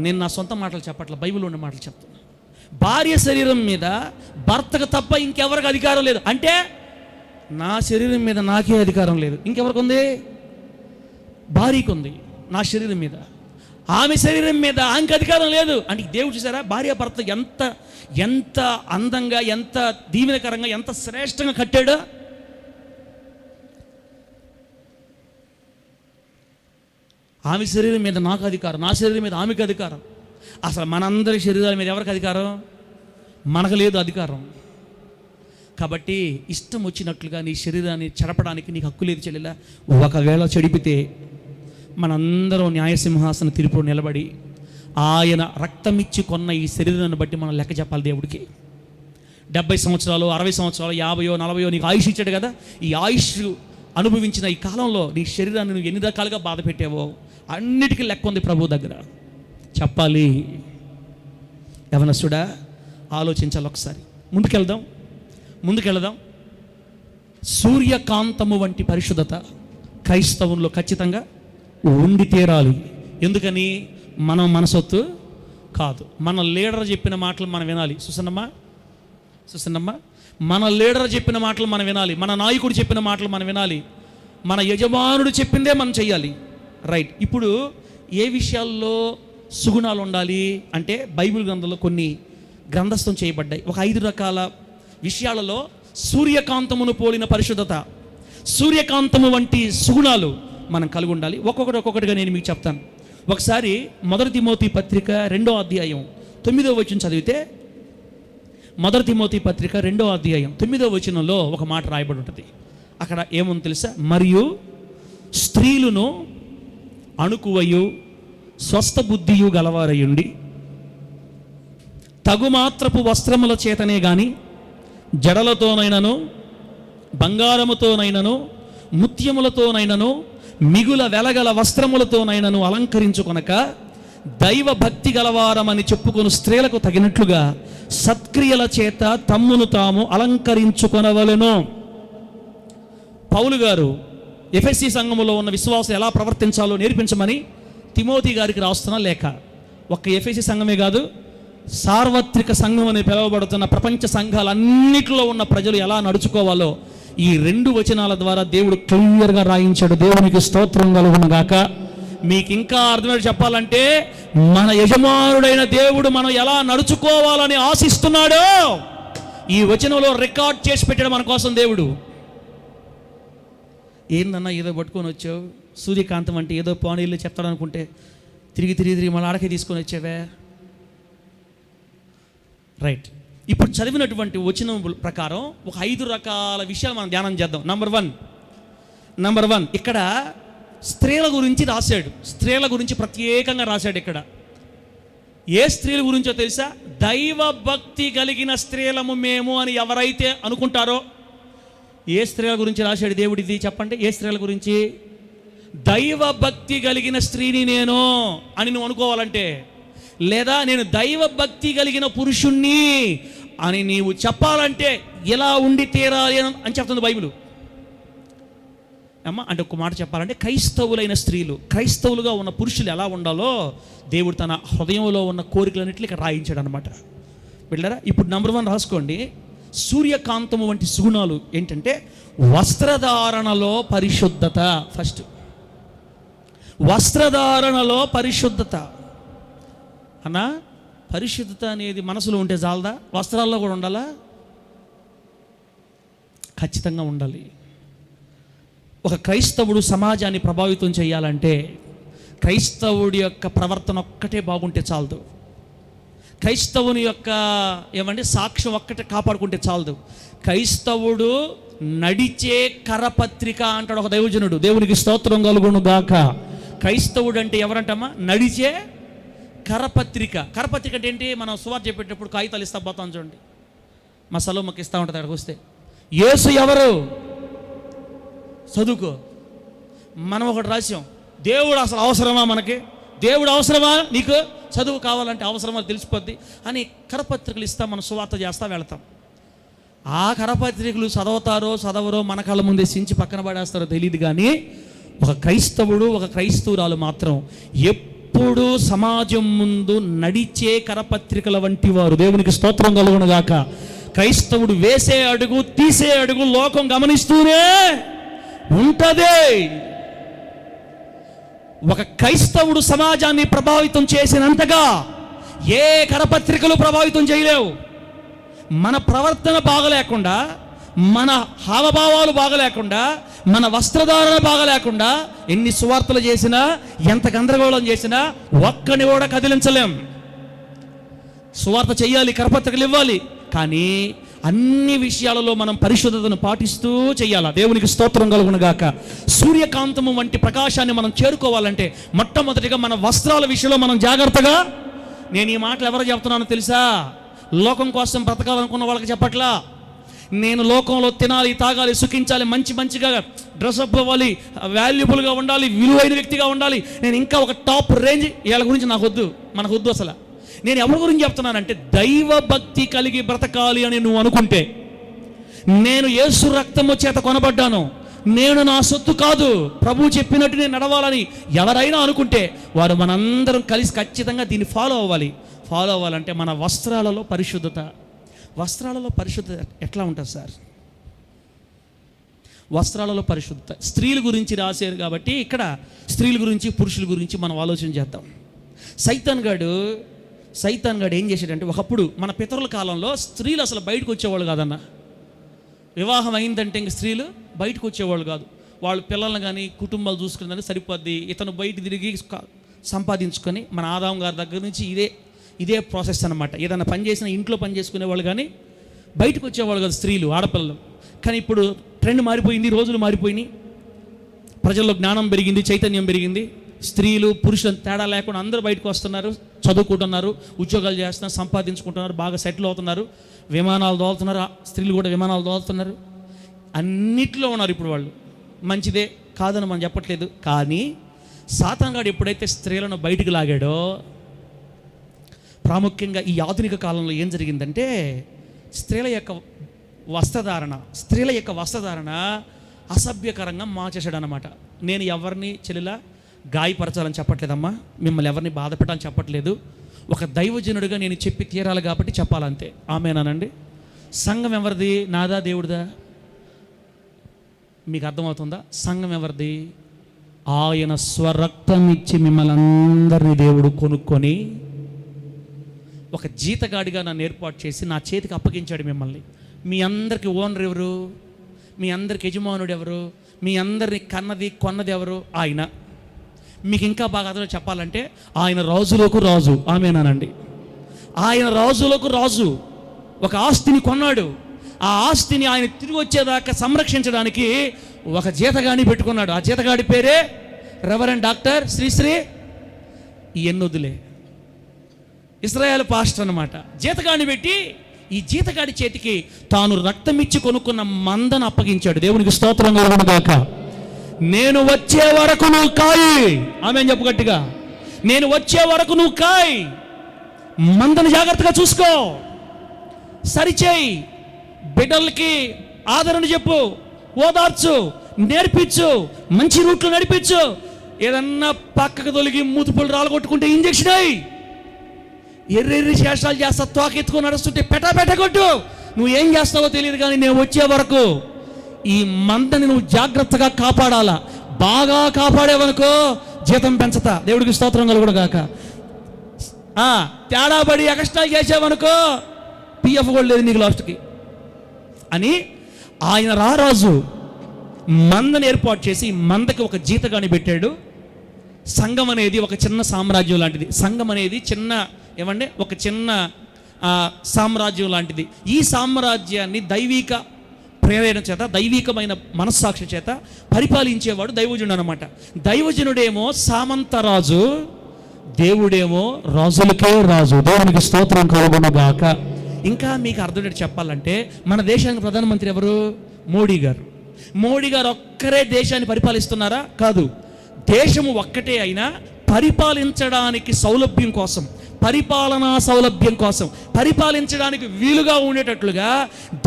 నేను నా సొంత మాటలు చెప్పట్ల, బైబిల్లో ఉన్న మాటలు చెప్తున్నా. భార్య శరీరం మీద భర్తకు తప్ప ఇంకెవరికి అధికారం లేదు. అంటే నా శరీరం మీద నాకే అధికారం లేదు, ఇంకెవరికి ఉంది? భార్యకు ఉంది నా శరీరం మీద. ఆమె శరీరం మీద ఆమెకి అధికారం లేదు. అంటే దేవుడు చూసారా, భార్య భర్త ఎంత అందంగా, ఎంత దీవెనకరంగా, ఎంత శ్రేష్టంగా కట్టాడో. ఆమె శరీరం మీద నాకు అధికారం, నా శరీరం మీద ఆమెకి అధికారం. అసలు మనందరి శరీరాల మీద ఎవరికి అధికారం? మనకు లేదు అధికారం. కాబట్టి ఇష్టం వచ్చినట్లుగా నీ శరీరాన్ని చెడపడానికి నీకు హక్కు లేదు చెల్లెలా. ఒకవేళ చెడిపితే మనందరం న్యాయసింహాసన తీర్పులో నిలబడి ఆయన రక్తమిచ్చి కొన్న ఈ శరీరాన్ని బట్టి మనం లెక్క చెప్పాలి దేవుడికి. 70 సంవత్సరాలు, 60 సంవత్సరాలు, 50, 40 నీకు ఆయుష్ ఇచ్చాడు కదా. ఈ ఆయుష్ అనుభవించిన ఈ కాలంలో నీ శరీరాన్ని నువ్వు ఎన్ని రకాలుగా బాధ పెట్టావో అన్నిటికీ లెక్క ఉంది ప్రభు దగ్గర, చెప్పాలి. యవనస్తుడా ఆలోచించాలి ఒకసారి. ముందుకెళ్దాం. సూర్యకాంతము వంటి పరిశుద్ధత క్రైస్తవంలో ఖచ్చితంగా ఉండి తీరాలి. ఎందుకని? మనం మన సొత్తు కాదు. మన లీడర్ చెప్పిన మాటలు మనం వినాలి. సుసన్నమ్మ, మన లీడర్ చెప్పిన మాటలు మనం వినాలి. మన నాయకుడు చెప్పిన మాటలు మనం వినాలి. మన యజమానుడు చెప్పిందే మనం చెయ్యాలి. రైట్. ఇప్పుడు ఏ విషయాల్లో సుగుణాలు ఉండాలి అంటే బైబిల్ గ్రంథంలో కొన్ని గ్రంథస్థం చేయబడ్డాయి. ఒక 5 రకాల విషయాలలో సూర్యకాంతమును పోలిన పరిశుద్ధత, సూర్యకాంతము వంటి సుగుణాలు మనం కలిగి ఉండాలి. ఒక్కొక్కటిగా నేను మీకు చెప్తాను. ఒకసారి 1 తిమోతి పత్రిక 2వ అధ్యాయం 9వ వచనం చదివితే, 1 తిమోతి పత్రిక 2వ అధ్యాయం 9వ వచనంలో ఒక మాట రాయబడి ఉంటుంది. అక్కడ ఏముంది తెలుసా? మరియు స్త్రీలను అణుకువయు స్వస్థ బుద్ధియు గలవారయుండి తగుమాత్రపు వస్త్రముల చేతనే గాని జడలతోనైనను బంగారముతోనైనను ముత్యములతోనైనను మిగుల వెలగల వస్త్రములతోనైనను అలంకరించుకొనక దైవ భక్తి గలవారమని చెప్పుకొను స్త్రీలకు తగినట్లుగా సత్క్రియల చేత తమ్మును తాము అలంకరించుకొనవలెను. పౌలు గారు ఎఫెసీ సంఘములో ఉన్న విశ్వాసం ఎలా ప్రవర్తించాలో నేర్పించమని తిమోతి గారికి రాస్తున్న లేఖ. ఒక్క ఎఫెసీ సంఘమే కాదు, సార్వత్రిక సంఘం అని పిలువబడుతున్న ప్రపంచ సంఘాలన్నిటిలో ఉన్న ప్రజలు ఎలా నడుచుకోవాలో ఈ 2 వచనాల ద్వారా దేవుడు క్లియర్గా రాయించాడు. దేవునికి స్తోత్రం కలుగునుగాక. మీకు ఇంకా అర్థమయ్యేది చెప్పాలంటే, మన యజమానుడైన దేవుడు మనం ఎలా నడుచుకోవాలని ఆశిస్తున్నాడో ఈ వచనంలో రికార్డ్ చేసి పెట్టాడు మన కోసం దేవుడు. ఏందన్నా ఏదో పట్టుకొని వచ్చావు, సూర్యకాంతం అంటే ఏదో పానీళ్ళు చెప్తాడు అనుకుంటే తిరిగి మళ్ళీ ఆడకే తీసుకొని వచ్చావే. రైట్, ఇప్పుడు చదివినటువంటి వచనం ప్రకారం ఒక 5 రకాల విషయాలు మనం ధ్యానం చేద్దాం. నంబర్ వన్ ఇక్కడ స్త్రీల గురించి రాశాడు. స్త్రీల గురించి ప్రత్యేకంగా రాశాడు. ఇక్కడ ఏ స్త్రీల గురించో తెలుసా? దైవ భక్తి కలిగిన స్త్రీలము మేము అని ఎవరైతే అనుకుంటారో, ఏ స్త్రీల గురించి రాశాడు దేవుడిది చెప్పండి? ఏ స్త్రీల గురించి? దైవ భక్తి కలిగిన స్త్రీని నేను అని నువ్వు అనుకోవాలంటే, లేదా నేను దైవ భక్తి కలిగిన పురుషుణ్ణి అని నీవు చెప్పాలంటే ఎలా ఉండి తీరాలి అని చెప్తుంది బైబిల్. అమ్మ అంటే ఒక మాట చెప్పాలంటే, క్రైస్తవులైన స్త్రీలు, క్రైస్తవులుగా ఉన్న పురుషులు ఎలా ఉండాలో దేవుడు తన హృదయంలో ఉన్న కోరికలన్నింటినీ ఇక్కడ రాయించాడు అనమాట. వెళ్ళారా? ఇప్పుడు నంబర్ 1 రాసుకోండి. సూర్యకాంతము వంటి సుగుణాలు ఏంటంటే, వస్త్రధారణలో పరిశుద్ధత. ఫస్ట్ వస్త్రధారణలో పరిశుద్ధత. అన్నా, పరిశుద్ధత అనేది మనసులో ఉంటే చాలదా? వస్త్రాల్లో కూడా ఉండాలా? ఖచ్చితంగా ఉండాలి. ఒక క్రైస్తవుడు సమాజాన్ని ప్రభావితం చేయాలంటే క్రైస్తవుడి యొక్క ప్రవర్తన ఒక్కటే బాగుంటే చాలదు. క్రైస్తవుని యొక్క సాక్ష్యం ఒక్కటే కాపాడుకుంటే చాలదు. క్రైస్తవుడు నడిచే కరపత్రిక అంటాడు ఒక దైవజనుడు. దేవునికి స్తోత్రం కలుగును గాక. క్రైస్తవుడు అంటే ఎవరంటమ్మా? నడిచే కరపత్రిక. కరపత్రిక అంటే ఏంటి? మనం సువార్త చెప్పేటప్పుడు కాగితాలు ఇస్తా పోతాం చూడండి, మా సలోమకి ఇస్తూ ఉంటుంది. అక్కడికి వస్తే యేసు ఎవరు చదువుకో. మనం ఒకటి రాసాం, దేవుడు అసలు అవసరమా మనకి? దేవుడు అవసరమా నీకు? చదువు కావాలంటే అవసరమా తెలిసిపోద్ది అని కరపత్రికలు ఇస్తాం, మనం సువార్త చేస్తా వెళతాం. ఆ కరపత్రికలు చదవతారో చదవరో మన కళ్ళ ముందే సించి పక్కన పడేస్తారో తెలియదు. కానీ ఒక క్రైస్తవుడు, ఒక క్రైస్తవురాలు మాత్రం ఎప్పుడు సమాజం ముందు నడిచే కరపత్రికల వంటి వారు. దేవునికి స్తోత్రం కలుగునుగాక. క్రైస్తవుడు వేసే అడుగు తీసే అడుగు లోకం గమనిస్తూనే ఉంటది. ఒక క్రైస్తవుడు సమాజాన్ని ప్రభావితం చేసినంతగా ఏ కరపత్రికలు ప్రభావితం చేయలేవు. మన ప్రవర్తన బాగలేకుండా, మన హావభావాలు బాగలేకుండా, మన వస్త్రధారణ బాగలేకుండా ఎన్ని సువార్తలు చేసినా, ఎంత గందరగోళం చేసినా ఒక్కని కూడా కదిలించలేం. సువార్త చెయ్యాలి, కరపత్రికలు ఇవ్వాలి, కానీ అన్ని విషయాలలో మనం పరిశుద్ధతను పాటిస్తూ చెయ్యాలా. దేవునికి స్తోత్రం కలుగునుగాక. సూర్యకాంతము వంటి ప్రకాశాన్ని మనం చేరుకోవాలంటే మొట్టమొదటిగా మన వస్త్రాల విషయంలో మనం జాగ్రత్తగా. నేను ఈ మాటలు ఎవరు చెప్తున్నానో తెలుసా? లోకం కోసం బ్రతకాలనుకున్న వాళ్ళకి చెప్పట్లా. నేను లోకంలో తినాలి, తాగాలి, సుఖించాలి, మంచిగా డ్రెస్అప్ అవ్వాలి, వాల్యుబుల్గా ఉండాలి, విలువైన వ్యక్తిగా ఉండాలి, నేను ఇంకా ఒక టాప్ రేంజ్, వీళ్ళ గురించి నాకు వద్దు, మనకు వద్దు. అసలు నేను ఎవరి గురించి చెప్తున్నానంటే, దైవ భక్తి కలిగి బ్రతకాలి అని నువ్వు అనుకుంటే, నేను యేసు రక్తము చేత కొనబడ్డాను, నేను నా సొత్తు కాదు, ప్రభువు చెప్పినట్టు నేను నడవాలని ఎవరైనా అనుకుంటే వారు మనందరం కలిసి ఖచ్చితంగా దీన్ని ఫాలో అవ్వాలి. ఫాలో అవ్వాలంటే మన వస్త్రాలలో పరిశుద్ధత. వస్త్రాలలో పరిశుద్ధత ఎట్లా ఉంటుంది సార్? వస్త్రాలలో పరిశుద్ధత. స్త్రీల గురించి రాశారు కాబట్టి ఇక్కడ స్త్రీల గురించి పురుషుల గురించి మనం ఆలోచన చేద్దాం. సైతాన్ గాడు సైతాన్ గాడు ఏం చేశాడంటే, ఒకప్పుడు మన పితరుల కాలంలో స్త్రీలు అసలు బయటకు వచ్చేవాళ్ళు కాదన్న. వివాహం అయిందంటే ఇంక స్త్రీలు బయటకు వచ్చేవాళ్ళు కాదు. వాళ్ళు పిల్లల్ని కానీ కుటుంబాలు చూసుకునేదానికి సరిపోద్ది. ఇతను బయట తిరిగి సంపాదించుకొని, మన ఆదాం గారి దగ్గర నుంచి ఇదే ప్రాసెస్ అనమాట. ఏదైనా పని చేసినా ఇంట్లో పని చేసుకునేవాళ్ళు కానీ బయటకు వచ్చేవాళ్ళు కాదు స్త్రీలు, ఆడపిల్లలు. కానీ ఇప్పుడు ట్రెండ్ మారిపోయింది, రోజులు మారిపోయినాయి, ప్రజల్లో జ్ఞానం పెరిగింది, చైతన్యం పెరిగింది. స్త్రీలు పురుషులు తేడా లేకుండా అందరూ బయటకు వస్తున్నారు, చదువుకుంటున్నారు, ఉద్యోగాలు చేస్తున్నారు, సంపాదించుకుంటున్నారు, బాగా సెటిల్ అవుతున్నారు, విమానాలు దోలుతున్నారు. స్త్రీలు కూడా విమానాలు దోలుతున్నారు, అన్నిట్లో ఉన్నారు ఇప్పుడు వాళ్ళు. మంచిదే, కాదని మనం చెప్పట్లేదు. కానీ సాతానుగాడు ఎప్పుడైతే స్త్రీలను బయటికి లాగాడో, ప్రాముఖ్యంగా ఈ ఆధునిక కాలంలో ఏం జరిగిందంటే, స్త్రీల యొక్క వస్త్రధారణ అసభ్యకరంగా మార్చేశాడు అనమాట. నేను ఎవరిని చెల్లిలా గాయపరచాలని చెప్పట్లేదమ్మా, మిమ్మల్ని ఎవరిని బాధ పెట్టాలని చెప్పట్లేదు. ఒక దైవజనుడిగా నేను చెప్పి తీరాలి కాబట్టి చెప్పాలంతే. ఆమేనానండి. సంఘం ఎవరిది? నాదా, దేవుడిదా? మీకు అర్థమవుతుందా? సంఘం ఎవరిది? ఆయన స్వరక్తం ఇచ్చి మిమ్మల్ని అందరినీ దేవుడు కొనుక్కొని ఒక జీతగాడిగా నన్ను ఏర్పాటు చేసి నా చేతికి అప్పగించాడు మిమ్మల్ని. మీ అందరికి ఓనర్ ఎవరు? మీ అందరికి యజమానుడు ఎవరు? మీ అందరిని కన్నది కొన్నది ఎవరు? ఆయన. మీకు ఇంకా బాగా అర్థం చెప్పాలంటే, ఆయన రాజులకు రాజు. ఆమేనానండి. ఆయన రాజులకు రాజు. ఒక ఆస్తిని కొన్నాడు. ఆ ఆస్తిని ఆయన తిరిగి వచ్చేదాకా సంరక్షించడానికి ఒక జీతగాడిని పెట్టుకున్నాడు. ఆ జీతగాడి పేరే రెవరెండ్ డాక్టర్ శ్రీశ్రీ ఎన్నొద్దులే, ఇశ్రాయేల్ పాస్టర్ అన్నమాట. జీతగాడిని పెట్టి ఈ జీతగాడి చేతికి తాను రక్తమిచ్చి కొనుక్కున్న మందను అప్పగించాడు. దేవునికి స్తోత్రం కలుగును గాక. నేను వచ్చే వరకు నువ్వు కాయి. ఆమేన్ చెప్పు గట్టిగా. నేను వచ్చే వరకు నువ్వు కాయి. మందను జాగ్రత్తగా చూసుకో, సరిచేయి, బిడ్డలకి ఆదరణ చెప్పు, ఓదార్చు, నేర్పించు, మంచి రూట్లో నడిపించు. ఏదన్నా పక్కకు తొలగి మూతుపులు రాలగొట్టుకుంటే ఇంజక్షన్ అయ్యి, ఎర్రెర్రి శేషాలు చేస్తా, తోకెత్తుకొని నడుస్తుంటే పెట్టకొట్టు. నువ్వు ఏం చేస్తావో తెలియదు, కానీ నేను వచ్చే వరకు ఈ మందని నువ్వు జాగ్రత్తగా కాపాడాలా. బాగా కాపాడేవనుకో జీతం పెంచతా. దేవుడికి స్తోత్రం కలుగును గాక. తేడా పడి ఎక్స్ట్రా చేసావనుకో పిఎఫ్ కూడా లేదు నీకు లాస్ట్కి అని ఆయన రారాజు మందని ఏర్పాటు చేసి మందకి ఒక జీతగాని పెట్టాడు. సంఘం అనేది ఒక చిన్న సామ్రాజ్యం లాంటిది. సంఘం అనేది ఒక చిన్న సామ్రాజ్యం లాంటిది. ఈ సామ్రాజ్యాన్ని దైవిక ప్రేరణ చేత, దైవికమైన మనస్సాక్షి చేత పరిపాలించేవాడు దైవజనుడు అనమాట. దైవజనుడేమో సామంతరాజు, దేవుడేమో రాజులకే రాజు. దేవునికి స్తోత్రం కలుగును గాక. ఇంకా మీకు అర్థమయ్యేది చెప్పాలంటే, మన దేశానికి ప్రధానమంత్రి ఎవరు? మోడీ గారు. మోడీ గారు ఒక్కరే దేశాన్ని పరిపాలిస్తున్నారా? కాదు. దేశము ఒక్కటే అయినా పరిపాలించడానికి సౌలభ్యం కోసం, పరిపాలనా సౌలభ్యం కోసం, పరిపాలించడానికి వీలుగా ఉండేటట్లుగా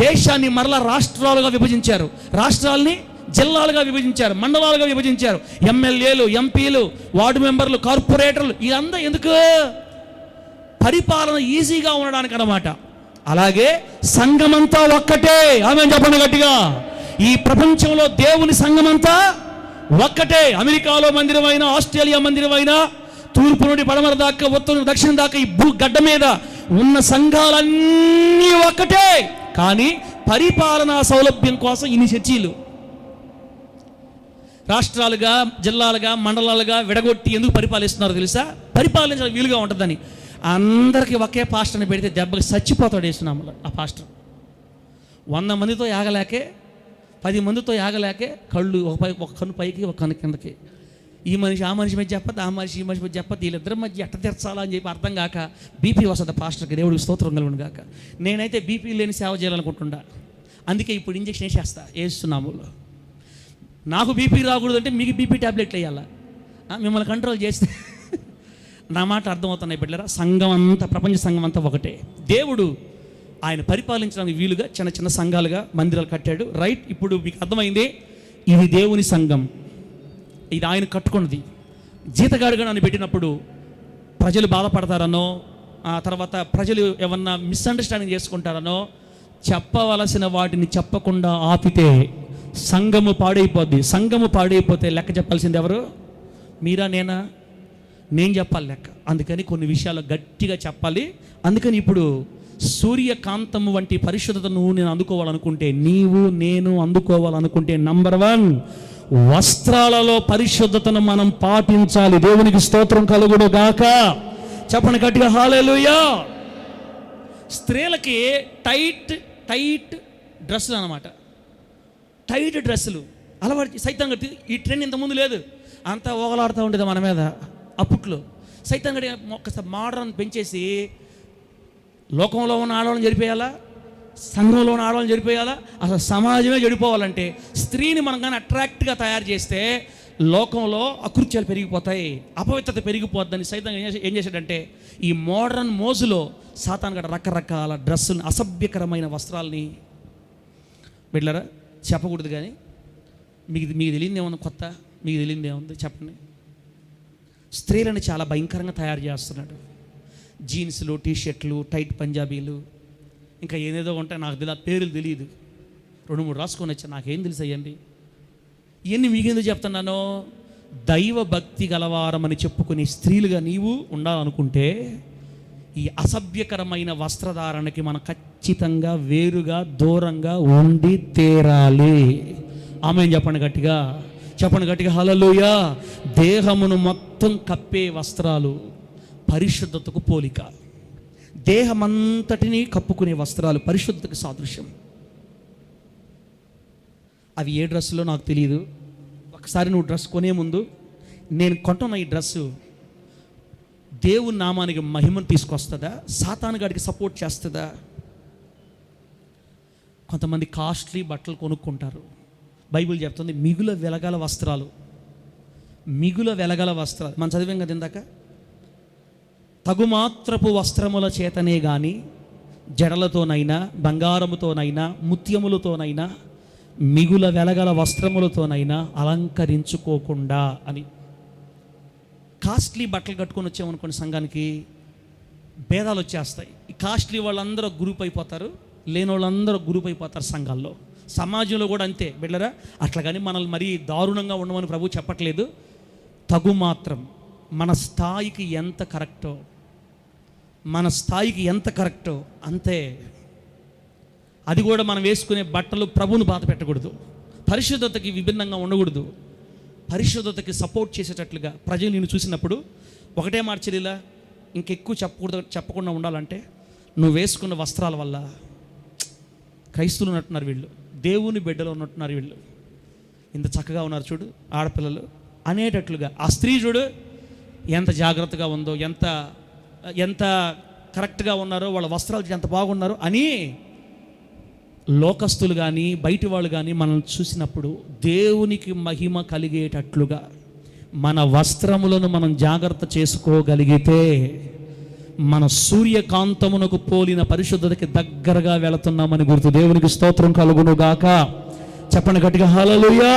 దేశాన్ని మరలా రాష్ట్రాలుగా విభజించారు. రాష్ట్రాలని జిల్లాలుగా విభజించారు, మండలాలుగా విభజించారు. ఎమ్మెల్యేలు, ఎంపీలు, వార్డు మెంబర్లు, కార్పొరేటర్లు, ఇదంతా ఎందుకు? పరిపాలన ఈజీగా ఉండడానికి అన్నమాట. అలాగే సంఘమంతా ఒక్కటే. ఆమేన్ చెప్పండి గట్టిగా. ఈ ప్రపంచంలో దేవుని సంఘమంతా ఒక్కటే. అమెరికాలో మందిరమైనా, ఆస్ట్రేలియా మందిరమైనా, తూర్పు నుండి పడమర దాకా, ఉత్తరం దక్షిణం దాకా ఈ భూగడ్డ మీద ఉన్న సంఘాలన్నీ ఒక్కటే. కానీ పరిపాలనా సౌలభ్యం కోసం ఇన్ని చర్చీలు, రాష్ట్రాలుగా, జిల్లాలుగా, మండలాలుగా విడగొట్టి ఎందుకు పరిపాలిస్తున్నారు తెలుసా? పరిపాలించడం వీలుగా ఉంటుందని. అందరికీ ఒకే పాస్టర్ని పెడితే దెబ్బకి చచ్చిపోతాడు వేస్తున్నాము. ఆ పాస్టర్ 100 మందితో యాగలేకే, 10 మందితో యాగలేకే, కళ్ళు ఒక కన్ను పైకి, ఒక కన్ను కిందకి. ఈ మనిషి ఆ మనిషి మధ్య చెప్పదు, ఆ మనిషి ఈ మనిషి మధ్య చెప్పదు. వీళ్ళిద్దరి మధ్య ఎట్ట తెరచాలా అని చెప్పి అర్థం కాక బీపీ వస్తుంది పాస్టర్కి. దేవుడికి స్తోత్రం కలుగును గాక. నేనైతే బీపీ లేని సేవ చేయాలనుకుంటుండా. అందుకే ఇప్పుడు ఇంజక్షన్ వేసేస్తా వేస్తున్నాములో. నాకు బీపీ రాకూడదు అంటే మీకు బీపీ ట్యాబ్లెట్లు వేయాలా? మిమ్మల్ని కంట్రోల్ చేస్తే నా మాట అర్థమవుతున్నాయి బిడ్డలారా. సంఘం అంతా, ప్రపంచ సంఘం అంతా ఒకటే. దేవుడు ఆయన పరిపాలించడానికి వీలుగా చిన్న చిన్న సంఘాలుగా మందిరాలు కట్టాడు. రైట్. ఇప్పుడు మీకు అర్థమైంది, ఇది దేవుని సంఘం, ఇది ఆయన కట్టుకున్నది. జీతగాడుగా నన్ను పెట్టినప్పుడు ప్రజలు బాధపడతారనో, ఆ తర్వాత ప్రజలు ఏమన్నా మిస్అండర్స్టాండింగ్ చేసుకుంటారనో, చెప్పవలసిన వాటిని చెప్పకుండా ఆపితే సంఘము పాడైపోద్ది. సంఘము పాడైపోతే లెక్క చెప్పాల్సింది ఎవరు? మీరా, నేనా? నేను చెప్పాలి లెక్క. అందుకని కొన్ని విషయాలు గట్టిగా చెప్పాలి. అందుకని ఇప్పుడు సూర్యకాంతం వంటి పరిశుద్ధతను నేను అందుకోవాలనుకుంటే, నీవు నేను అందుకోవాలనుకుంటే, నంబర్ 1 వస్త్రాలలో పరిశుద్ధతను మనం పాటించాలి. దేవునికి స్తోత్రం కలుగును గాక. చెప్పండి గట్టిగా హల్లెలూయా. స్త్రీలకి టైట్ డ్రెస్సులు అన్నమాట. టైట్ డ్రెస్సులు అలవాటు సైతం గట్టి. ఈ ట్రెండ్ ఇంతకుముందు లేదు, అంతా ఓగలాడుతూ ఉండేది మన మీద. అప్పట్లో సైతం గడి ఒక్కసారి మోడర్న్ పెంచేసి లోకంలో ఉన్న ఆడవాళ్ళని జరిపేయాలా, సంఘంలో ఉన్న ఆడవాళ్ళని జరిపేయాలా, అసలు సమాజమే చెడిపోవాలంటే స్త్రీని మనం కానీ అట్రాక్ట్గా తయారు చేస్తే లోకంలో అకృత్యాలు పెరిగిపోతాయి, అపవిత్రత పెరిగిపోద్దని సైతం ఏం చేశాడంటే ఈ మోడర్న్ మోజులో సాతాను గడ రకరకాల డ్రెస్సుని, అసభ్యకరమైన వస్త్రాలని బిడ్డలారా చెప్పకూడదు. కానీ మీకు తెలియదు ఏమన్నా కొత్త, మీకు తెలియదు ఏముంది చెప్పండి. స్త్రీలను చాలా భయంకరంగా తయారు చేస్తున్నాడు. జీన్స్లు, టీషర్ట్లు, టైట్ పంజాబీలు, ఇంకా ఏదేదో ఉంటాయి, నాకు పేర్లు తెలియదు. 2-3 రాసుకొని వచ్చా, నాకేం తెలుసు అయ్యండి. ఇవన్నీ మీకెందుకు చెప్తున్నాను? దైవ భక్తి గలవారమని చెప్పుకునే స్త్రీలుగా నీవు ఉండాలనుకుంటే ఈ అసభ్యకరమైన వస్త్రధారణకి మనం ఖచ్చితంగా వేరుగా దూరంగా ఉండి తీరాలి. ఆమేన్ చెప్పండి గట్టిగా, చెప్పండి గట్టిగా హల్లెలూయా. దేహమును మొత్తం కప్పే వస్త్రాలు పరిశుద్ధతకు పోలిక. దేహమంతటిని కప్పుకునే వస్త్రాలు పరిశుద్ధతకు సాదృశ్యం. అవి ఏ డ్రెస్సులో నాకు తెలియదు. ఒకసారి నువ్వు డ్రెస్ కొనే ముందు, నేను కొంటున్న ఈ డ్రెస్సు దేవుని నామానికి మహిమను తీసుకొస్తుందా, సాతాను గాడికి సపోర్ట్ చేస్తుందా? కొంతమంది కాస్ట్లీ బట్టలు కొనుక్కుంటారు. బైబిల్ చెప్తుంది మిగుల వెలగల వస్త్రాలు, మిగుల వెలగల వస్త్రాలు. మనం చదివాం కదా ఇందాక, తగుమాత్రపు వస్త్రముల చేతనే కానీ జడలతోనైనా, బంగారముతోనైనా, ముత్యములతోనైనా, మిగుల వెలగల వస్త్రములతోనైనా అలంకరించుకోకుండా అని. కాస్ట్లీ బట్టలు కట్టుకొని వచ్చామనుకోండి సంఘానికి, భేదాలు వచ్చేస్తాయి. ఈ కాస్ట్లీ వాళ్ళందరూ గ్రూప్ అయిపోతారు, లేని వాళ్ళందరూ గ్రూప్ అయిపోతారు సంఘాల్లో. సమాజంలో కూడా అంతే బిడ్డరా. అట్లా కానీ మనల్ని మరీ దారుణంగా ఉండమని ప్రభు చెప్పట్లేదు. తగు మాత్రం, మన స్థాయికి ఎంత కరెక్టో, మన స్థాయికి ఎంత కరెక్టో అంతే. అది కూడా మనం వేసుకునే బట్టలు ప్రభువును బాధ పెట్టకూడదు, పరిశుద్ధతకి విభిన్నంగా ఉండకూడదు, పరిశుద్ధతకి సపోర్ట్ చేసేటట్లుగా ప్రజలు నిన్ను చూసినప్పుడు ఒకటే మార్చలేలా ఇంకెక్కువ చెప్పకుండా ఉండాలంటే నువ్వు వేసుకున్న వస్త్రాల వల్ల క్రైస్తువులు ఉన్నట్టున్నారు వీళ్ళు, దేవుని బిడ్డలు ఉన్నట్టున్నారు వీళ్ళు, ఇంత చక్కగా ఉన్నారు చూడు ఆడపిల్లలు అనేటట్లుగా. ఆ స్త్రీ చూడు ఎంత జాగ్రత్తగా ఉందో, ఎంత కరెక్ట్గా ఉన్నారో, వాళ్ళ వస్త్రాలు ఎంత బాగున్నారో అని లోకస్తులు కానీ బయటి వాళ్ళు కానీ మనల్ని చూసినప్పుడు దేవునికి మహిమ కలిగేటట్లుగా మన వస్త్రములను మనం జాగ్రత్త చేసుకోగలిగితే మన సూర్యకాంతమునకు పోలిన పరిశుద్ధతకి దగ్గరగా వెళుతున్నామని గుర్తు. దేవునికి స్తోత్రం కలుగును గాక. చెప్పండి గట్టిగా హల్లెలూయా.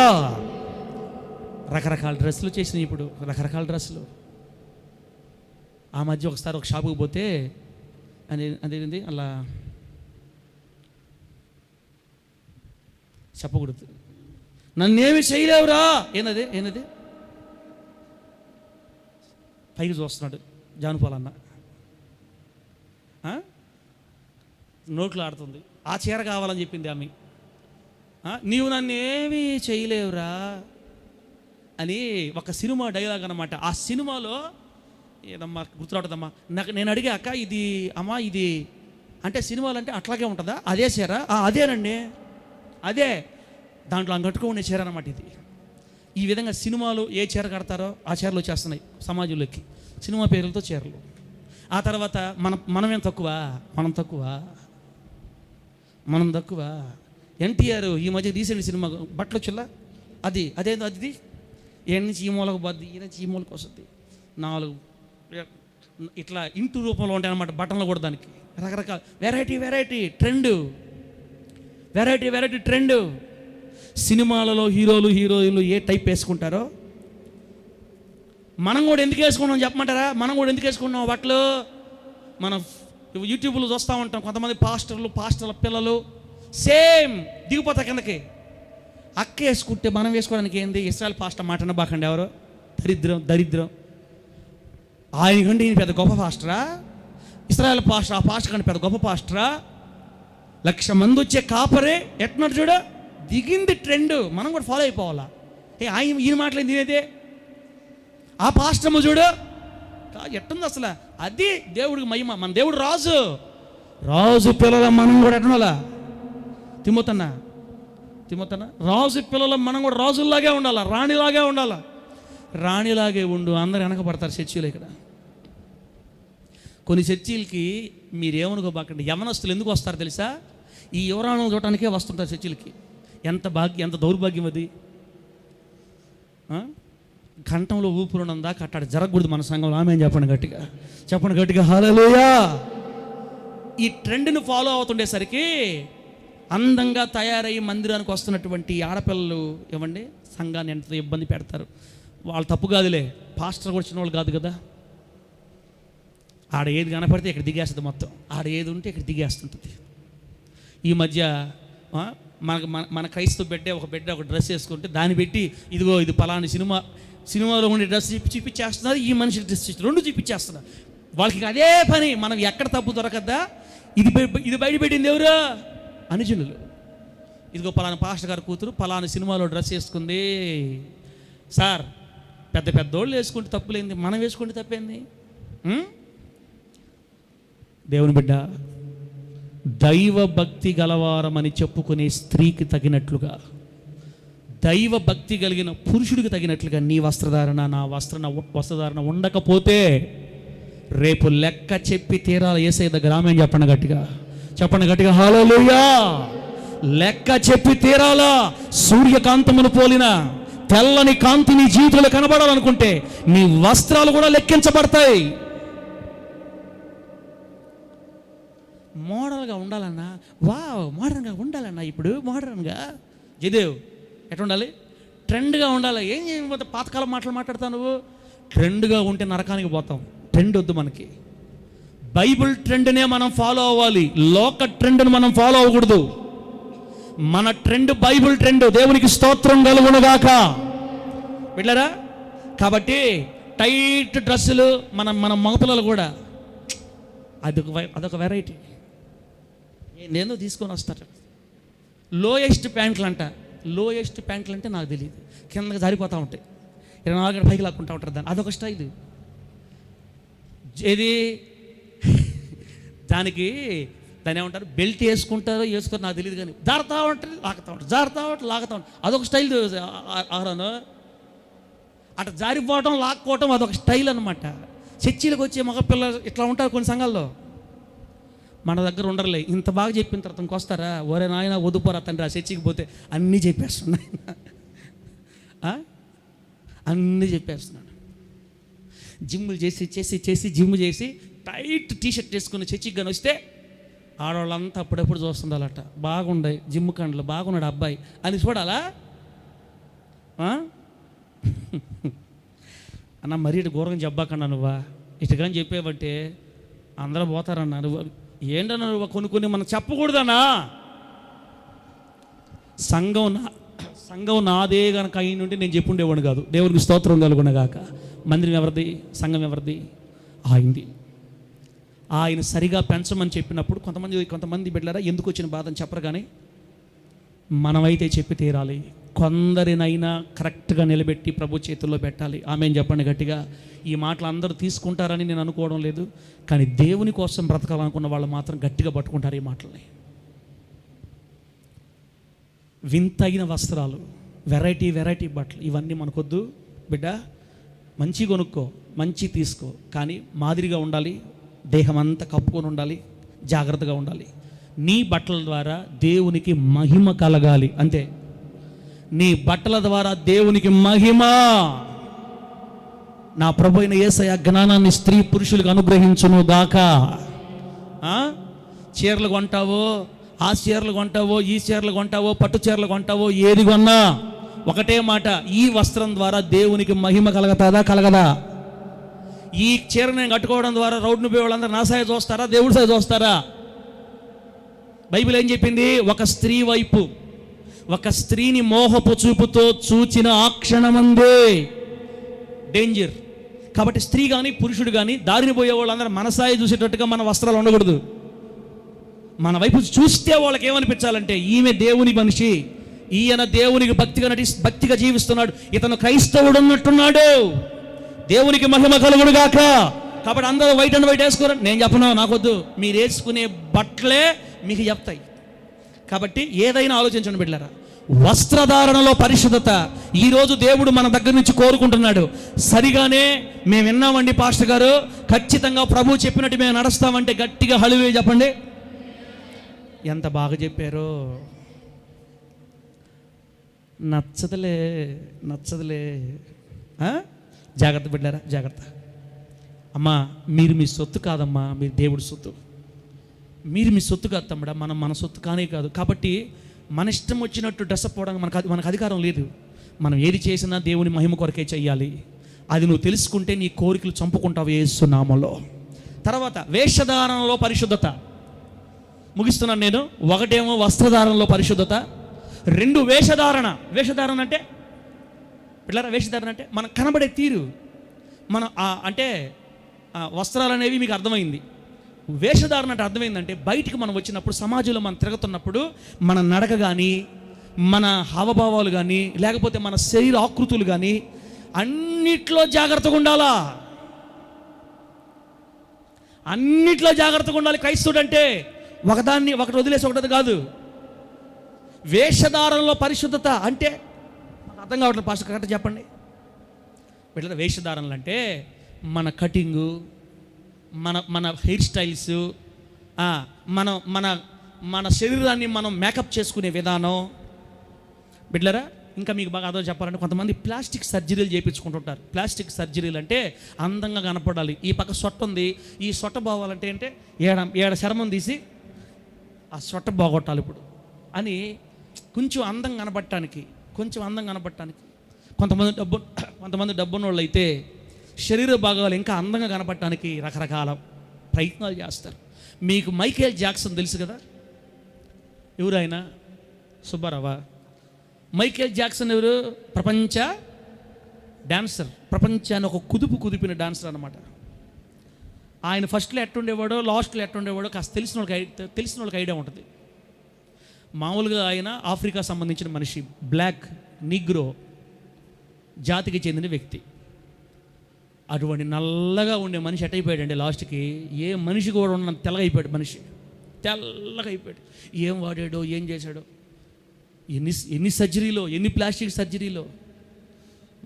రకరకాల డ్రెస్సులు చేసినాయి ఇప్పుడు, రకరకాల డ్రెస్సులు. ఆ మధ్య ఒకసారి ఒక షాపుకి పోతే అదేంది అలా చెప్పకూడదు, నన్నేమి చేయలేవురా, ఏనది పైకి చూస్తున్నాడు జానుపాలన్న, నోట్లు ఆడుతుంది. ఆ చీర కావాలని చెప్పింది ఆమె. నీవు నన్నేమీ చేయలేవురా అని ఒక సినిమా డైలాగ్ అనమాట. ఆ సినిమాలో ఏదమ్మా గుర్తురావుతుందమ్మా, నేను అడిగా అక్క ఇది అమ్మా ఇది అంటే సినిమాలు అంటే అట్లాగే ఉంటుందా, అదే చీర? అదేనండి, అదే దాంట్లో కట్టుకునే చీర అనమాట ఇది. ఈ విధంగా సినిమాలు ఏ చీర కడతారో ఆ చీరలు వచ్చేస్తున్నాయి సమాజంలోకి, సినిమా పేర్లతో చీరలు. ఆ తర్వాత మనమేం తక్కువ, మనం తక్కువ. ఎన్టీఆర్ ఈ మధ్య రీసెంట్ సినిమా బట్టలు వచ్చిల్లా, అదేందో అది ఏ నుంచి ఈ మూలకు పోద్ది, ఈ నుంచి ఈ మూలకు వస్తుంది, 4 ఇట్లా ఇంటూ రూపంలో ఉంటాయి అన్నమాట బట్టలు కూడా. దానికి రకరకాల వెరైటీ ట్రెండ్. సినిమాలలో హీరోయిన్లు ఏ టైప్ వేసుకుంటారో మనం కూడా ఎందుకు వేసుకున్నాం చెప్పమంటారా? మనం కూడా ఎందుకు వేసుకున్నాం బట్టలు? మనం యూట్యూబ్లో చూస్తూ ఉంటాం, కొంతమంది పాస్టర్ల పిల్లలు సేమ్ దిగిపోతా కిందకి. అక్క వేసుకుంటే మనం వేసుకోవడానికి ఏంది? ఇస్రాయల్ పాస్టర్ మాట బాకండి ఎవరో, దరిద్రం. ఆయన కంటే ఈయన పెద్ద గొప్ప పాస్టరా? ఇశ్రాయేల్ పాస్టర్, ఆ పాస్టర్ కంటే పెద్ద గొప్ప పాస్టరా? 1,00,000 మంది వచ్చే కాపరే ఎట్న్నారు చూడ, దిగింది ట్రెండ్. మనం కూడా ఫాలో అయిపోవాలా? ఈయన మాటలు తినేదే. ఆ పాస్టర్మ చూడు ఎట్టుంది అసలు. అది దేవుడికి మహిమ. మన దేవుడు రాజు పిల్లల మనం కూడా ఎట్నాలా? తిమ్మోతన్నా రాజు పిల్లల మనం కూడా రాజుల్లాగే ఉండాలా, రాణిలాగే ఉండాలా. రాణిలాగే ఉండు. అందరు వెనకబడతారు చర్చీలు. ఇక్కడ కొన్ని చర్చీలకి మీరేమనుకోబాకండి, యవనస్తులు ఎందుకు వస్తారు తెలుసా? ఈ యువరాణం చూడటానికే వస్తుంటారు చర్చీలకి. ఎంత దౌర్భాగ్యం అది. కంఠంలో ఊపిరినందా కట్టాడు జరగకూడదు మన సంఘంలో. ఆమె చెప్పండి గట్టిగా హల్లెలూయా. ఈ ట్రెండ్ని ఫాలో అవుతుండేసరికి అందంగా తయారయ్యి మందిరానికి వస్తున్నటువంటి ఆడపిల్లలు ఏమండి సంఘాన్ని ఎంత ఇబ్బంది పెడతారు. వాళ్ళు తప్పు కాదులే, పాస్టర్ కూడా చిన్నవాళ్ళు కాదు కదా. ఆడ ఏది కనపడితే ఇక్కడ దిగేస్తుంది మొత్తం. ఆడ ఏది ఉంటే ఇక్కడ దిగేస్తుంటుంది. ఈ మధ్య మన క్రైస్తవ ఒక డ్రెస్ వేసుకుంటే దాన్ని పెట్టి ఇదిగో ఇది పలాని సినిమాలో ఉండే డ్రెస్ చూపించేస్తున్నారు, ఈ మనిషి డ్రెస్ రెండు చూపించేస్తున్నారు. వాళ్ళకి అదే పని. మనం ఎక్కడ తప్పు దొరకద్దా, ఇది బయట పెట్టింది ఎవరు? అనుజనులు. ఇదిగో పలానా పాస్టర్ గారి కూతురు పలానా సినిమాలో డ్రెస్ వేసుకుంది. సార్, పెద్దోళ్ళు వేసుకుంటే తప్పులేంది, మనం వేసుకుంటే తప్పేంది? దేవుని బిడ్డ, దైవ భక్తి గలవారమని చెప్పుకునే స్త్రీకి తగినట్లుగా, దైవ భక్తి కలిగిన పురుషుడికి తగినట్లుగా నీ వస్త్రధారణ, నా వస్త్రధారణ ఉండకపోతే రేపు లెక్క చెప్పి తీరాలి యేసయ్య దగ్గర. ఆమేన్ చెప్పండి గట్టిగా హల్లెలూయా. లెక్క చెప్పి తీరాలా. సూర్యకాంతమును పోలిన తెల్లని కాంతి నీ జీవితంలో కనబడాలనుకుంటే నీ వస్త్రాలు కూడా లెక్కించబడతాయి. మోడల్గా ఉండాలన్నా, మోడర్న్గా ఉండాలన్నా. ఇప్పుడు మోడర్న్గా జయదేవ్ ఎట్లా ఉండాలి? ట్రెండ్గా ఉండాలి. ఏం చేయకపోతే పాతకాలం మాట్లాడతావు నువ్వు. ట్రెండ్గా ఉంటే నరకానికి పోతాం. ట్రెండ్ వద్దు మనకి. బైబిల్ ట్రెండ్నే మనం ఫాలో అవ్వాలి, లోక ట్రెండ్ని మనం ఫాలో అవ్వకూడదు. మన ట్రెండ్ బైబిల్ ట్రెండ్. దేవునికి స్తోత్రం కలుగునుగాక. వెళ్ళారా? కాబట్టి టైట్ డ్రెస్సులు మన మగపిల్లలు కూడా అదొక వెరైటీ. నేను తీసుకొని వస్తారు. లోయెస్ట్ ప్యాంట్లు అంటే నాకు తెలియదు, కిందకి జారిపోతూ ఉంటాయి. 24 పైకి లాక్కుంటూ ఉంటారు దాన్ని. అదొక స్టైల్. ఏది దాన్ని ఏమంటారు? బెల్ట్ వేసుకుంటారో వేసుకోరు నాకు తెలియదు, కానీ జారుతూ ఉంటుంది, లాగుతూ ఉంటుంది. అదొక స్టైల్. ఆరాను అట్లా జారిపోవటం, లాక్కోవటం అదొక స్టైల్ అనమాట. చర్చీలకు వచ్చే మగపిల్లలు ఇట్లా ఉంటారు కొన్ని సంఘాల్లో. మన దగ్గర ఉండరులే. ఇంత బాగా చెప్పిన తర్వాత ఇంకొస్తారా? ఒరే నాయన వదుపోరా తండ్రి, ఆ చర్చికి పోతే అన్నీ చెప్పేస్తున్నాడు. జిమ్ములు చేసి టైట్ టీషర్ట్ వేసుకుని చర్చికి కానీ వస్తే ఆడవాళ్ళంతా అప్పుడప్పుడు చూస్తుండాలట. బాగుండే జిమ్ కండ్లు, బాగున్నాడు అబ్బాయి అని చూడాలా? అన్న మరీ ఇటు ఘోరంగా చెప్పాకన్నా నువ్వా, ఇటుకని చెప్పేవంటే అందరూ పోతారన్నా. నువ్వు ఏంటన్నా నువ్వు కొన్ని మనం చెప్పకూడదన్నా. సంఘం నాదే కనుక అయి నుండి నేను చెప్పుండేవాడు కాదు. దేవునికి స్తోత్రం కలుగునగాక. మందిరం ఎవరిది? సంఘం ఎవరిది? ఆయింది. ఆయన సరిగా పెంచమని చెప్పినప్పుడు కొంతమంది బిడ్డలారా ఎందుకు వచ్చిన బాధని చెప్పరు, కానీ మనమైతే చెప్పి తీరాలి. కొందరినైనా కరెక్ట్గా నిలబెట్టి ప్రభు చేతుల్లో పెట్టాలి. ఆమేన్ చెప్పండి గట్టిగా. ఈ మాటలు అందరూ తీసుకుంటారని నేను అనుకోవడం లేదు, కానీ దేవుని కోసం బ్రతకాలనుకున్న వాళ్ళు మాత్రం గట్టిగా పట్టుకుంటారు ఈ మాటల్ని. వింతైన వస్త్రాలు, వెరైటీ బట్టలు, ఇవన్నీ మనకొద్దు బిడ్డ. మంచి కొనుక్కో, మంచి తీసుకో, కానీ మాదిరిగా ఉండాలి. దేహం అంతా కప్పుకొని ఉండాలి, జాగ్రత్తగా ఉండాలి. నీ బట్టల ద్వారా దేవునికి మహిమ కలగాలి అంతే. నీ బట్టల ద్వారా దేవునికి మహిమ. నా ప్రభు అయిన యేసయ్య జ్ఞానాన్ని స్త్రీ పురుషులకు అనుగ్రహించును గాక. చీరలు కొంటావో, ఆ చీరలు కొంటావో, ఈ చీరలు కొంటావో, పట్టు చీరలు కొంటావో, ఏది కొన్నా ఒకటే మాట, ఈ వస్త్రం ద్వారా దేవునికి మహిమ కలగదా? ఈ చీర నేను కట్టుకోవడం ద్వారా రోడ్డును పోయే వాళ్ళందరూ నా సాయి చూస్తారా, దేవుడి సాయి చూస్తారా? బైబిల్ ఏం చెప్పింది? ఒక స్త్రీ వైపు ఒక స్త్రీని మోహపు చూపుతో చూచిన ఆ క్షణమందే డేంజర్. కాబట్టి స్త్రీ కానీ పురుషుడు కానీ దారిని పోయే వాళ్ళందరూ మన స్థాయి చూసేటట్టుగా మన వస్త్రాలు ఉండకూడదు. మన వైపు చూస్తే వాళ్ళకి ఏమనిపించాలంటే ఈమె దేవుని మనిషి, ఈయన దేవునికి భక్తిగా జీవిస్తున్నాడు, ఇతను క్రైస్తవుడు అన్నట్టున్నాడు, దేవునికి మహిమ కలుగుడు గాక. కాబట్టి అందరూ వైట్ అండ్ వైట్ వేసుకోరండి. నేను చెప్పను, నాకొద్దు. మీరు వేసుకునే బట్టలే మీకు చెప్తాయి. కాబట్టి ఏదైనా ఆలోచించండి బిడ్డలారా. వస్త్రధారణలో పరిశుద్ధత ఈరోజు దేవుడు మన దగ్గర నుంచి కోరుకుంటున్నాడు. సరిగానే మేము విన్నామండి పాస్టర్ గారు, ఖచ్చితంగా ప్రభు చెప్పినట్టు మేము నడుస్తామంటే గట్టిగా హల్లేలూయా చెప్పండి. ఎంత బాగా చెప్పారో. నచ్చదులే జాగ్రత్త బిడ్డారా, జాగ్రత్త. అమ్మా, మీరు మీ సొత్తు కాదమ్మా, మీరు దేవుడి సొత్తు. మీరు మీ సొత్తు కాదు తమ్ముడా, మన సొత్తు కానే కాదు. కాబట్టి మన ఇష్టం వచ్చినట్టు డ్రెస్అప్ అవ్వడానికి మనకు అధికారం లేదు. మనం ఏది చేసినా దేవుని మహిమ కొరకే చెయ్యాలి. అది నువ్వు తెలుసుకుంటే నీ కోరికలు చంపుకుంటావు యేసు నామములో. తర్వాత వేషధారణలో పరిశుద్ధత ముగిస్తున్నాను నేను. ఒకటేమో వస్త్రధారణలో పరిశుద్ధత, 2 వేషధారణ. వేషధారణ అంటే పిల్లరా, వేషధారణ అంటే మనకు కనబడే తీరు. మన అంటే వస్త్రాలు అనేవి మీకు అర్థమైంది. వేషధారణ అంటే అర్థమైందంటే బయటికి మనం వచ్చినప్పుడు, సమాజంలో మనం తిరుగుతున్నప్పుడు మన నడక కానీ, మన హావభావాలు కానీ, లేకపోతే మన శరీర ఆకృతులు కానీ అన్నిట్లో జాగ్రత్తగా ఉండాలా. అన్నిట్లో జాగ్రత్తగా ఉండాలి క్రైస్తవుడు అంటే. ఒకటి వదిలేసి ఒకటి కాదు. వేషధారణలో పరిశుద్ధత అంటే నాకు అర్థం కావట్లేదు పాస్టర్, కరెక్ట్ చెప్పండి. వీళ్ళ వేషధారణలు అంటే మన కటింగు, మన హెయిర్ స్టైల్స్, మన శరీరాన్ని మనం మేకప్ చేసుకునే విధానం. బిడ్డలారా, ఇంకా మీకు బాగా అర్థం చెప్పాలంటే కొంతమంది ప్లాస్టిక్ సర్జరీలు చేయించుకుంటుంటారు. ప్లాస్టిక్ సర్జరీలు అంటే అందంగా కనపడాలి. ఈ పక్క సొట్ట ఉంది, ఈ సొట్ట బాగాలంటే ఏడ చర్మం తీసి ఆ సొట్ట బాగొట్టాలి ఇప్పుడు అని కొంచెం అందంగా కనపడటానికి. కొంతమంది డబ్బున్న వాళ్ళు అయితే శరీర భాగాలు ఇంకా అందంగా కనపడటానికి రకరకాల ప్రయత్నాలు చేస్తారు. మీకు మైకేల్ జాక్సన్ తెలుసు కదా, ఎవరైనా సుబ్బారావా? మైకేల్ జాక్సన్ ఎవరు? ప్రపంచ డాన్సర్, ప్రపంచాన్ని ఒక కుదిపిన డాన్సర్ అనమాట. ఆయన ఫస్ట్లో ఎట్టుండేవాడో, లాస్ట్లో ఎట్టుండేవాడో కాస్త తెలిసిన వాళ్ళకి ఐడియా ఉంటుంది. మామూలుగా ఆయన ఆఫ్రికా సంబంధించిన మనిషి, బ్లాక్ నిగ్రో జాతికి చెందిన వ్యక్తి. అటువంటి నల్లగా ఉండే మనిషి ఎట్టయిపోయాడండి లాస్ట్కి. ఏ మనిషి కూడా ఉన్న తెల్లగా అయిపోయాడు. మనిషి తెల్లగా అయిపోయాడు. ఏం వాడాడో, ఏం చేశాడో, ఎన్ని సర్జరీలో, ఎన్ని ప్లాస్టిక్ సర్జరీలో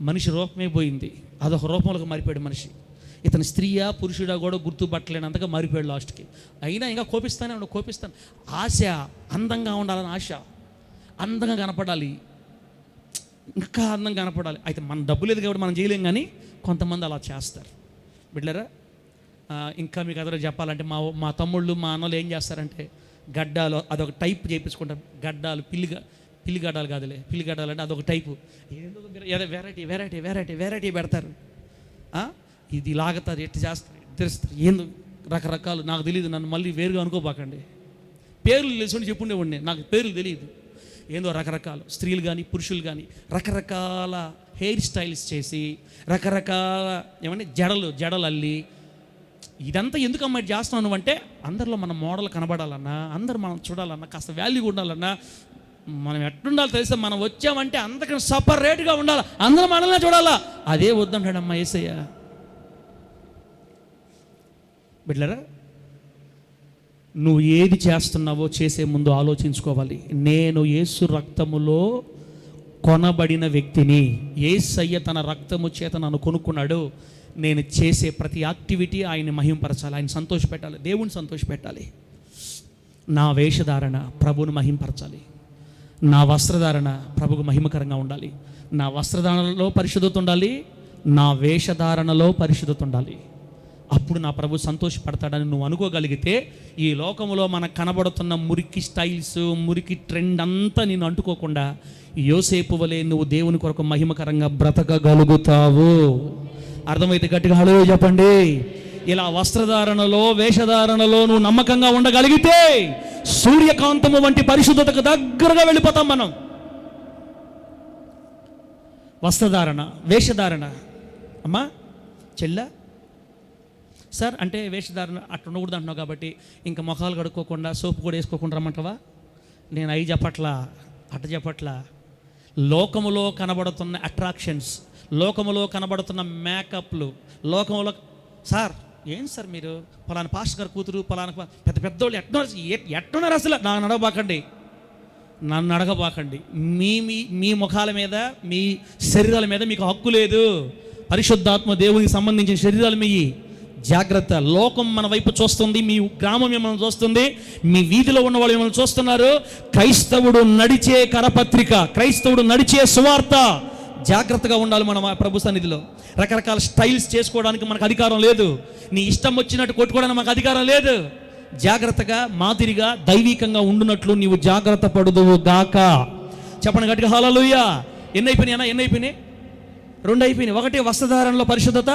మనిషి రూపమే పోయింది. అదొక రూపంలోకి మారిపోయాడు మనిషి. ఇతను స్త్రీయా పురుషుడా కూడా గుర్తుపట్టలేనంతగా మారిపోయాడు లాస్ట్కి. అయినా ఇంకా కోపిస్తాను. ఆశ, అందంగా ఉండాలని ఆశ, అందంగా కనపడాలి, ఇంకా అందంగా కనపడాలి. అయితే మన డబ్బు లేదు కాబట్టి మనం చేయలేం, కానీ కొంతమంది అలా చేస్తారు. బిడ్డలారా, ఇంకా మీకు అదొక చెప్పాలంటే మా తమ్ముళ్ళు, మా అన్నలు ఏం చేస్తారంటే గడ్డాలు అదొక టైప్ చేయించుకుంటారు. గడ్డాలు పిల్లి గడ్డాలు కాదులే, పిల్లి గడ్డాలు అంటే అదొక టైపు. ఏదో వెరైటీ పెడతారు. ఇది లాగుతారు, ఎట్టు చేస్తారు, తెరుస్తారు, ఏందో రకరకాలు. నాకు తెలియదు, నన్ను మళ్ళీ వేరుగా అనుకోబాకండి. పేర్లు తెలుసుకొని చెప్పుండేవాడిని, నాకు పేర్లు తెలియదు. ఏందో రకరకాలు స్త్రీలు కానీ పురుషులు కానీ రకరకాల హెయిర్ స్టైల్స్ చేసి, రకరకాల ఏమంటే జడలు అల్లి, ఇదంతా ఎందుకు అమ్మాయి చేస్తున్నాను అంటే అందరిలో మన మోడల్ కనబడాలన్నా, అందరు మనం చూడాలన్నా, కాస్త వాల్యూ ఉండాలన్నా, మనం ఎట్లుండాలో తెలిస్తే మనం వచ్చామంటే అందరికీ సపరేట్గా ఉండాలి, అందరూ మనల్ని చూడాలా. అదే వద్దంటాడమ్మా యేసయ్య. బిడ్డలారా, నువ్వు ఏది చేస్తున్నావో చేసే ముందు ఆలోచించుకోవాలి. నేను యేసు రక్తములో కొనబడిన వ్యక్తిని, యేసయ్య తన రక్తము చేత నన్ను కొనుక్కున్నాడు. నేను చేసే ప్రతి యాక్టివిటీ ఆయన్ని మహింపరచాలి, ఆయన సంతోషపెట్టాలి, దేవుని సంతోషపెట్టాలి. నా వేషధారణ ప్రభువును మహింపరచాలి, నా వస్త్రధారణ ప్రభుకు మహిమకరంగా ఉండాలి. నా వస్త్రధారణలో పరిశుద్ధత ఉండాలి, నా వేషధారణలో పరిశుద్ధత ఉండాలి. అప్పుడు నా ప్రభు సంతోషపడతాడని నువ్వు అనుకోగలిగితే, ఈ లోకంలో మనకు కనబడుతున్న మురికి స్టైల్స్, మురికి ట్రెండ్ అంతా నేను అంటుకోకుండా యోసేపు వలె నువ్వు దేవుని కొరకు మహిమకరంగా బ్రతకగలుగుతావు. అర్థమైతే గట్టిగా హల్లెలూయా చెప్పండి. ఇలా వస్త్రధారణలో, వేషధారణలో నువ్వు నమ్మకంగా ఉండగలిగితే సూర్యకాంతము వంటి పరిశుద్ధతకు దగ్గరగా వెళ్ళిపోతాం మనం. వస్త్రధారణ, వేషధారణ. అమ్మా, చెల్లా సార్ అంటే వేషధారణ అట్లా ఉండకూడదు అంటున్నావు కాబట్టి ఇంకా ముఖాలు కడుక్కోకుండా సోపు కూడా వేసుకోకుండా రమ్మంటావా? నేను అవి చెప్పట్లా, అట్ట చెప్పట్లా. లోకములో కనబడుతున్న అట్రాక్షన్స్, లోకములో కనబడుతున్న మేకప్లు, లోకములో సార్ ఏం సార్ మీరు పలానా పాస్టర్ గారు కూతురు పలానా పెద్ద పెద్దోళ్ళు ఎట్టున్నారు అసలు నన్ను అడగబాకండి. మీ ముఖాల మీద మీ శరీరాల మీద మీకు హక్కు లేదు. పరిశుద్ధాత్మ దేవునికి సంబంధించిన శరీరాలు మీ జాగ్రత్త. లోకం మన వైపు చూస్తుంది, మీ గ్రామం మిమ్మల్ని చూస్తుంది, మీ వీధిలో ఉన్న వాళ్ళు మిమ్మల్ని చూస్తున్నారు. క్రైస్తవుడు నడిచే కరపత్రిక, క్రైస్తవుడు నడిచే సువార్త. జాగ్రత్తగా ఉండాలి. మనం ప్రభు సన్నిధిలో రకరకాల స్టైల్స్ చేసుకోవడానికి మనకు అధికారం లేదు. నీ ఇష్టం వచ్చినట్టు కొట్టుకోవడానికి మనకు అధికారం లేదు. జాగ్రత్తగా మాదిరిగా దైవికంగా ఉండునట్లు నీవు జాగ్రత్త పడుదువు గాక. చెప్పండి గట్టిగా హల్లెలూయా. ఎన్ని అయిపోయినాయి? 2 అయిపోయినాయి. 1 వస్త్రధారణలో పరిశుద్ధత,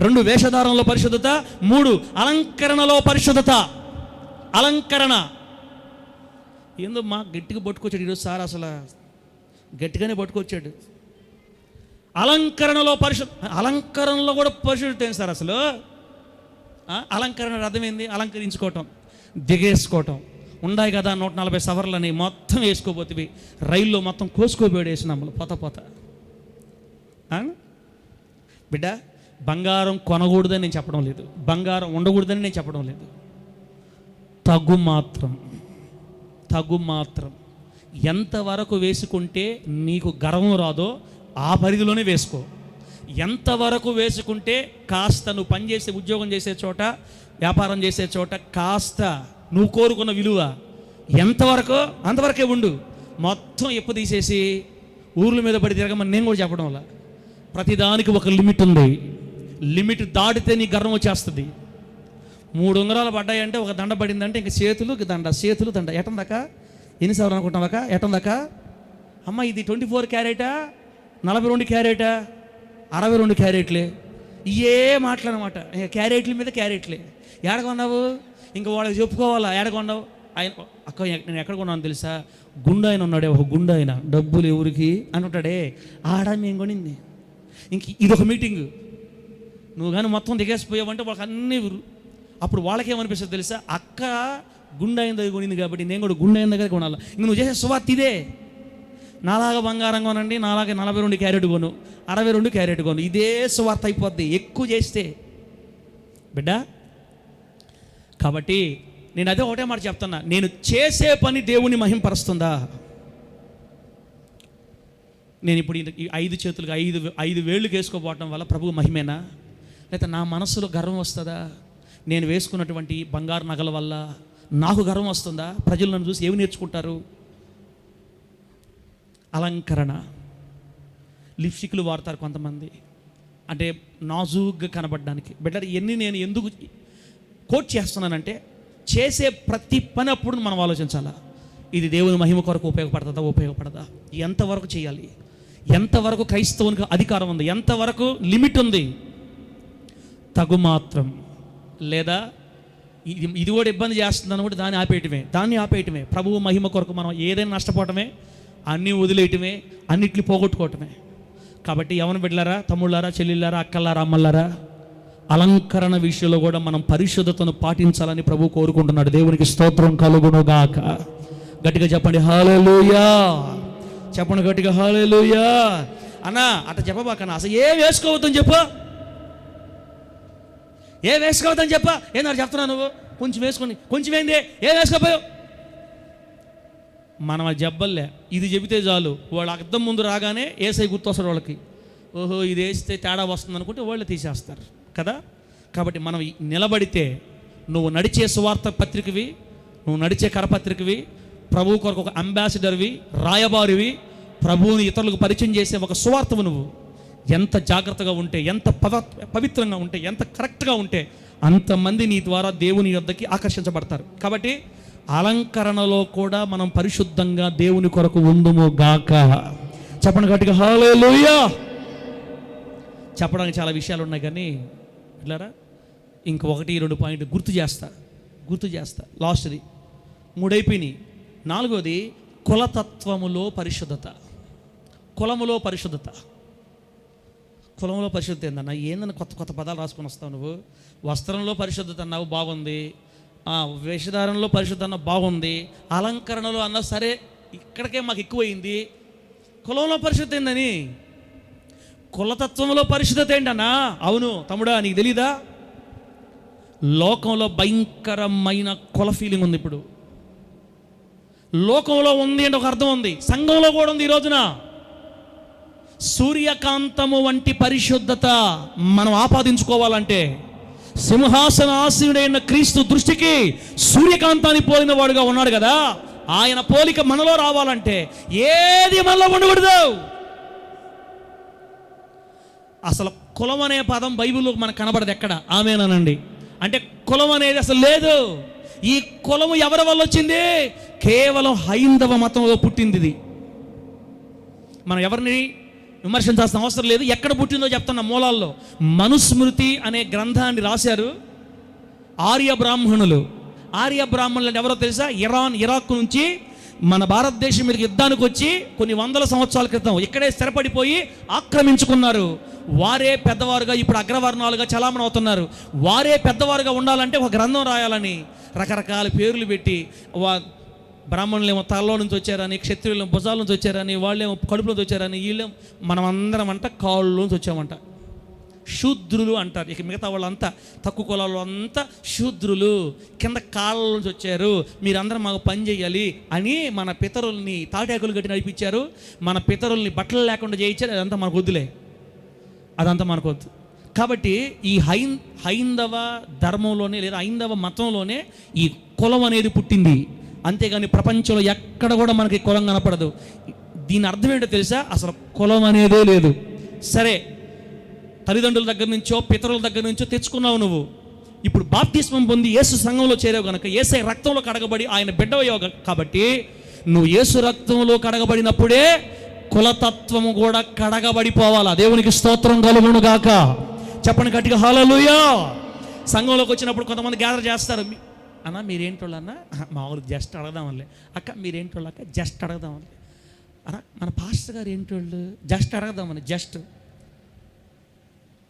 2 వేషధారణలో పరిశుద్ధత, 3 అలంకరణలో పరిశుద్ధత. అలంకరణ ఏందో మా గట్టిగా పట్టుకొచ్చాడు ఈరోజు సార్, అసలు గట్టిగానే పట్టుకొచ్చాడు. అలంకరణలో అలంకరణలో కూడా పరిశుద్ధత ఏంటి సార్ అసలు? అలంకరణ అర్థమైంది, అలంకరించుకోవటం, దిగేసుకోవటం. ఉన్నాయి కదా 140 సవర్లని మొత్తం వేసుకోపోతుంది. రైల్లో మొత్తం కోసుకోబోయాడు వేసినాము పోత. బిడ్డ, బంగారం కొనకూడదని నేను చెప్పడం లేదు, బంగారం ఉండకూడదని నేను చెప్పడం లేదు. తగు మాత్రం ఎంతవరకు వేసుకుంటే నీకు గర్వం రాదో ఆ పరిధిలోనే వేసుకో. ఎంతవరకు వేసుకుంటే కాస్త నువ్వు పనిచేసే ఉద్యోగం చేసే చోట, వ్యాపారం చేసే చోట కాస్త నువ్వు కోరుకున్న విలువ ఎంతవరకు అంతవరకే ఉండు. మొత్తం ఎప్పు తీసేసి ఊర్ల మీద పడి తిరగమని నేను కూడా చెప్పడం వల్ల, ప్రతిదానికి ఒక లిమిట్ ఉంది. లిమిట్ దాటితే నీ గర్వం వచ్చేస్తుంది. 3 ఉంగరాలు పడ్డాయంటే, ఒక దండ పడిందంటే ఇంక చేతులు దండ ఎటందాకా ఎన్నిసార్లు అనుకుంటావాక ఎటందాకా. అమ్మ ఇది 24 క్యారెటా, 42 క్యారెటా, 62 క్యారెట్లే, ఇయే మాటలన్నమాట. క్యారెట్ల మీద క్యారెట్లే. ఎక్కడ కొన్నావు? ఇంకా వాళ్ళకి చెప్పుకోవాలా ఎక్కడ కొన్నావు. ఆయన అక్క నేను ఎక్కడ కొన్నాను తెలుసా? గుండాయన ఉన్నాడే, ఒక గుండాయన డబ్బులు ఎవరికి అని ఉంటాడే, ఆడ మేము కొనింది. ఇంక ఇదొక మీటింగు. నువ్వు కానీ మొత్తం దిగేసిపోయావంటే వాళ్ళకి అన్నీ. అప్పుడు వాళ్ళకేమనిపిస్తుంది తెలుసా? అక్క గుండాయిన దగ్గర కొనింది కాబట్టి నేను కూడా గుండాయిన దగ్గర కొనాలి. ఇంక నువ్వు చేసే సువార్త ఇదే. నాలాగా బంగారం కొనండి, నాలాగా 42 క్యారెట్ కొను, 62 క్యారెట్ కొను, ఇదే సువార్త అయిపోద్ది ఎక్కువ చేస్తే బిడ్డ. కాబట్టి నేను అదే ఒకటే మాట చెప్తున్నా, నేను చేసే పని దేవుని మహింపరుస్తుందా? నేను ఇప్పుడు ఈ 5 చేతులకు 5 వేళ్ళు వేసుకోపోవటం వల్ల ప్రభువు మహిమేనా? లేకపోతే నా మనసులో గర్వం వస్తుందా? నేను వేసుకున్నటువంటి బంగారు నగల వల్ల నాకు గర్వం వస్తుందా? ప్రజలు నన్ను చూసి ఏమి నేర్చుకుంటారు? అలంకరణ, లిప్స్టిక్లు వాడతారు కొంతమంది, అంటే నాజూగ్గా కనబడడానికి. బెటర్ ఇవన్నీ నేను ఎందుకు కోట్ చేస్తున్నానంటే, చేసే ప్రతి పని అప్పుడు మనం ఆలోచించాలా, ఇది దేవుని మహిమ కొరకు ఉపయోగపడదా? ఎంతవరకు చేయాలి? ఎంతవరకు క్రైస్తవునికి అధికారం ఉంది? ఎంతవరకు లిమిట్ ఉంది? తగు మాత్రం. లేదా ఇది కూడా ఇబ్బంది చేస్తుందని కూడా దాన్ని ఆపేయటమే. ప్రభువు మహిమ కొరకు మనం ఏదైనా నష్టపోవటమే, అన్నీ వదిలేయటమే, అన్నిటిని పోగొట్టుకోవటమే. కాబట్టి ఎవరిని బిడ్డలారా, తమ్ముళ్ళారా, చెల్లెళ్ళారా, అక్కలారా, అమ్మలారా, అలంకరణ విషయంలో కూడా మనం పరిశుద్ధతను పాటించాలని ప్రభు కోరుకుంటున్నాడు. దేవునికి స్తోత్రం కలుగునుగాక. గట్టిగా చెప్పండి హల్లెలూయా. చెప్పండి గట్టిగా హల్లెలూయా. అన్నా అట్లా చెప్పబాకన్నా, అసలు ఏం వేసుకోవద్దని చెప్పు, ఏం వేసుకోవద్దని చెప్పా. ఏందని చెప్తున్నావు నువ్వు? కొంచెం వేసుకొని కొంచెం ఏంది, ఏం వేసుకోపోయావు? మనం అది చెప్పలే, ఇది చెబితే చాలు వాళ్ళు అర్థం ముందు రాగానే ఏసై గుర్తొస్తారు వాళ్ళకి. ఓహో ఇది వేస్తే తేడా వస్తుంది అనుకుంటే వాళ్ళు తీసేస్తారు కదా. కాబట్టి మనం నిలబడితే, నువ్వు నడిచే సువార్త పత్రికవి, నువ్వు నడిచే కరపత్రికవి, ప్రభువు కొరకు ఒక అంబాసిడర్వి, రాయబారివి, ప్రభువుని ఇతరులకు పరిచయం చేసే ఒక సువార్తవు. నువ్వు ఎంత జాగ్రత్తగా ఉంటే, ఎంత పవిత్రంగా ఉంటే, ఎంత కరెక్ట్గా ఉంటే అంతమంది నీ ద్వారా దేవుని యొద్దకి ఆకర్షించబడతారు. కాబట్టి అలంకరణలో కూడా మనం పరిశుద్ధంగా దేవుని కొరకు ఉందుము గాక. చెప్పండి గట్టిగా హల్లెలూయా. చెప్పడానికి చాలా విషయాలు ఉన్నాయి కానీ ఇట్లారా ఇంక 1-2 పాయింట్లు గుర్తు చేస్తా. లాస్ట్ది 3 అయిపోయినాయి. 4వది కులతత్వములో పరిశుద్ధత. కులములో పరిశుద్ధత. కులంలో పరిశుద్ధత ఏందన్నా? ఏందన్నా కొత్త కొత్త పదాలు రాసుకొని వస్తావు నువ్వు? వస్త్రంలో పరిశుద్ధత అన్నావు, బాగుంది. వేషధారణలో పరిశుద్ధత అన్న బాగుంది. అలంకరణలో అన్నా సరే, ఇక్కడికే మాకు ఎక్కువైంది. కులంలో పరిశుద్ధత ఏందని? కులతత్వంలో పరిశుద్ధత ఏంటన్నా? అవును తమ్ముడా, నీకు తెలీదా? లోకంలో భయంకరమైన కుల ఫీలింగ్ ఉంది ఇప్పుడు. లోకంలో ఉంది అంటే ఒక అర్థం ఉంది, సంఘంలో కూడా ఉంది. ఈ రోజున సూర్యకాంతము వంటి పరిశుద్ధత మనం ఆపాదించుకోవాలంటే, సింహాసన ఆసీనుడైన క్రీస్తు దృష్టికి సూర్యకాంతాన్ని పోలిన వాడుగా ఉన్నాడు కదా, ఆయన పోలిక మనలో రావాలంటే ఏది మనలో ఉండకూడదు. అసలు కులం అనే పదం బైబిల్లో మనకు కనబడదు ఎక్కడ. ఆమేనండి. అంటే కులం అనేది అసలు లేదు. ఈ కులము ఎవరి వల్ల వచ్చింది? కేవలం హైందవ మతంలో పుట్టింది. ఇది మనం ఎవరిని విమర్శించాల్సిన అవసరం లేదు. ఎక్కడ పుట్టిందో చెప్తున్న మూలాల్లో మనుస్మృతి అనే గ్రంథాన్ని రాశారు ఆర్య బ్రాహ్మణులు. ఆర్య బ్రాహ్మణులు అంటే ఎవరో తెలుసా? ఇరాక్ నుంచి మన భారతదేశం మీదకి యుద్ధానికి వచ్చి కొన్ని వందల సంవత్సరాల క్రితం ఇక్కడే స్థిరపడిపోయి ఆక్రమించుకున్నారు. వారే పెద్దవారుగా ఇప్పుడు అగ్రవర్ణాలుగా చలామణి అవుతున్నారు. వారే పెద్దవారుగా ఉండాలంటే ఒక గ్రంథం రాయాలని రకరకాల పేర్లు పెట్టి, బ్రాహ్మణులేమో తలలో నుంచి వచ్చారని, క్షత్రియులేమో భుజాల నుంచి వచ్చారని, వాళ్ళేమో కడుపులో నుంచి వచ్చారని, వీళ్ళేమో మనం అందరం అంట కాళ్ళ నుంచి వచ్చామంట. శూద్రులు అంటారు. ఇక మిగతా వాళ్ళంతా తక్కువ కులాలు అంతా శూద్రులు, కింద కాళ్ళ నుంచి వచ్చారు, మీరందరం మాకు పని చేయాలి అని మన పితరుల్ని తాటాకులు కట్టి నడిపించారు. మన పితరుల్ని బట్టలు లేకుండా చేయించారు. అదంతా మనకు వద్దులే, అదంతా మనకు వద్దు. కాబట్టి ఈ హైందవ ధర్మంలోనే లేదా హైందవ మతంలోనే ఈ కులం అనేది పుట్టింది. అంతేగాని ప్రపంచంలో ఎక్కడ కూడా మనకి కులం కనపడదు. దీని అర్థం ఏంటో తెలుసా? అసలు కులం అనేదే లేదు. సరే, తల్లిదండ్రుల దగ్గర నుంచో పితరుల దగ్గర నుంచో తెచ్చుకున్నావు నువ్వు. ఇప్పుడు బాప్తిస్మం పొంది యేసు సంఘంలో చేరావు కనుక, యేసే రక్తంలో కడగబడి ఆయన బిడ్డవయ్యావు కాబట్టి, నువ్వు యేసు రక్తంలో కడగబడినప్పుడే కులతత్వము కూడా కడగబడిపోవాలా. దేవునికి స్తోత్రం కలుగును గాక. చెప్పండి గట్టిగా హల్లెలూయా. సంఘంలోకి వచ్చినప్పుడు కొంతమంది గ్యాదర్ చేస్తారు. అన్న మీరేంటోళ్ళు అన్న, మామూలు జస్ట్ అడగదామలే. అక్క మీరేంటోళ్ళు అక్క, జస్ట్ అడగదామని. అన్న మన పాస్టర్ గారు ఏంటోళ్ళు, జస్ట్ అడగదామని.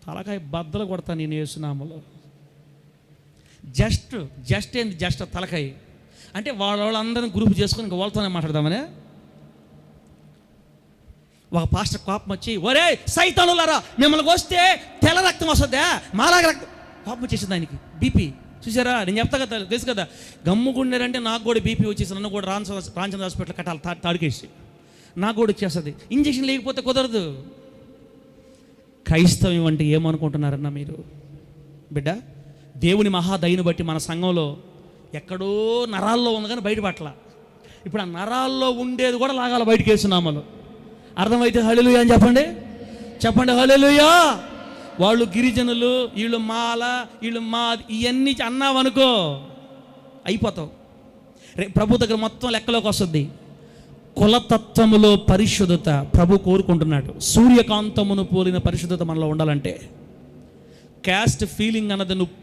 తలకాయ బద్దలు కొడతా నేను యేసునామలో. జస్ట్ ఏంది? జస్ట్ తలకాయ అంటే వాళ్ళందరినీ గ్రూప్ చేసుకొని ఇంకా వాళ్ళతోనే మాట్లాడదామనే. ఒక పాస్టర్ కోపం వచ్చి, ఒరే సైతానులారా, మిమ్మల్ని వస్తే తెల్ల రక్తం వస్తుందా, మాలాగా రక్తం. కోపం వచ్చేసింది ఆయనకి, బీపీ. చూసారా, నేను చెప్తా కదా, తెలుసు కదా. గమ్ముకుండారంటే నాకు కూడా బీపీ వచ్చేసి నన్ను కూడా రాంచంద్ర హాస్పిటల్ కట్టాలి తాడికేసి, నాకు కూడా వచ్చేస్తుంది. ఇంజక్షన్ లేకపోతే కుదరదు. క్రైస్తవం అంటే ఏమనుకుంటున్నారన్నా మీరు? బిడ్డ, దేవుని మహాదయను బట్టి మన సంఘంలో ఎక్కడో నరాల్లో ఉంది కానీ బయటపట్ల. ఇప్పుడు ఆ నరాల్లో ఉండేది కూడా లాగాల బయటకు వేస్తున్నామలు. అర్థమైతే హల్లెలూయా అని చెప్పండి హల్లెలూయా. వాళ్ళు గిరిజనులు, వీళ్ళు మాల, వీళ్ళు ఇవన్నీ అన్నావనుకో అయిపోతావు. ప్రభు దగ్గర మొత్తం లెక్కలోకి వస్తుంది. కులతత్వములో పరిశుద్ధత ప్రభు కోరుకుంటున్నాడు. సూర్యకాంతమును పోలిన పరిశుద్ధత మనలో ఉండాలంటే క్యాస్ట్ ఫీలింగ్ అన్నది నువ్వు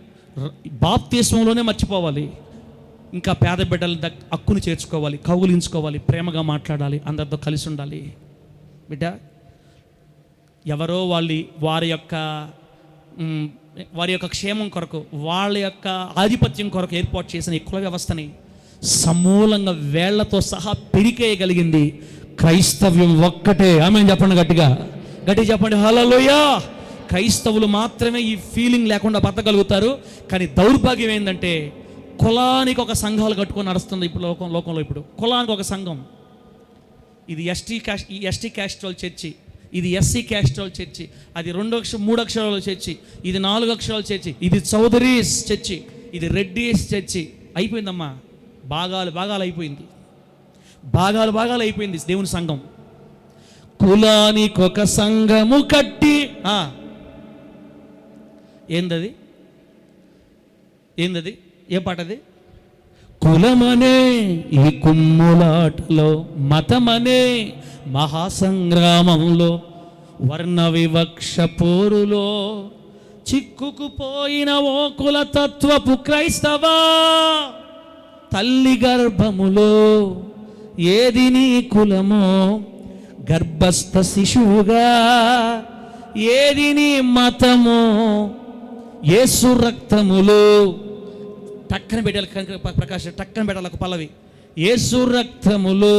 బాప్తిస్మంలోనే మర్చిపోవాలి. ఇంకా పేద బిడ్డల హక్కును చేర్చుకోవాలి, కౌగులించుకోవాలి, ప్రేమగా మాట్లాడాలి, అందరితో కలిసి ఉండాలి. బిడ్డ, ఎవరో వారి యొక్క క్షేమం కొరకు, వాళ్ళ యొక్క ఆధిపత్యం కొరకు ఏర్పాటు చేసిన ఈ కుల వ్యవస్థని సమూలంగా వేళ్లతో సహా పెరికేయగలిగింది క్రైస్తవ్యం ఒక్కటే. ఆమేన్ చెప్పండి గట్టిగా చెప్పండి హల్లెలూయా. క్రైస్తవులు మాత్రమే ఈ ఫీలింగ్ లేకుండా బతకగలుగుతారు. కానీ దౌర్భాగ్యం ఏంటంటే, కులానికి ఒక సంఘాలు కట్టుకొని నడుస్తుంది ఇప్పుడు లోకంలో. ఇప్పుడు కులానికి ఒక సంఘం. ఇది ఎస్టీ క్యాస్ట్రల్ చర్చి, ఇది ఎస్సీ క్యాస్ట్రల్ చర్చి, అది 3 అక్షరాల చర్చి, ఇది 4 అక్షరాల చర్చి, ఇది చౌదరీస్ చర్చి, ఇది రెడ్డీస్ చర్చి. అయిపోయిందమ్మా, భాగాలు అయిపోయింది. భాగాలు అయిపోయింది దేవుని సంఘం. కులానికి ఒక సంఘము కట్టి ఏందది ఏ పాటది? కులమనే ఈ కుమ్ములాటలో, మతమనే మహాసంగ్రామంలో, వర్ణ వివక్ష పోరులో చిక్కుకుపోయిన ఓ కులతత్వపు క్రైస్తవా, తల్లి గర్భములో ఏది నీ కులమో, గర్భస్థ శిశువుగా ఏది నీ మతము, యేసు రక్తములో. టక్కన పెట్టాలి ప్రకాశ్, టక్కన పెట్టాలి ఒక పల్లవి. యేసు రక్తములో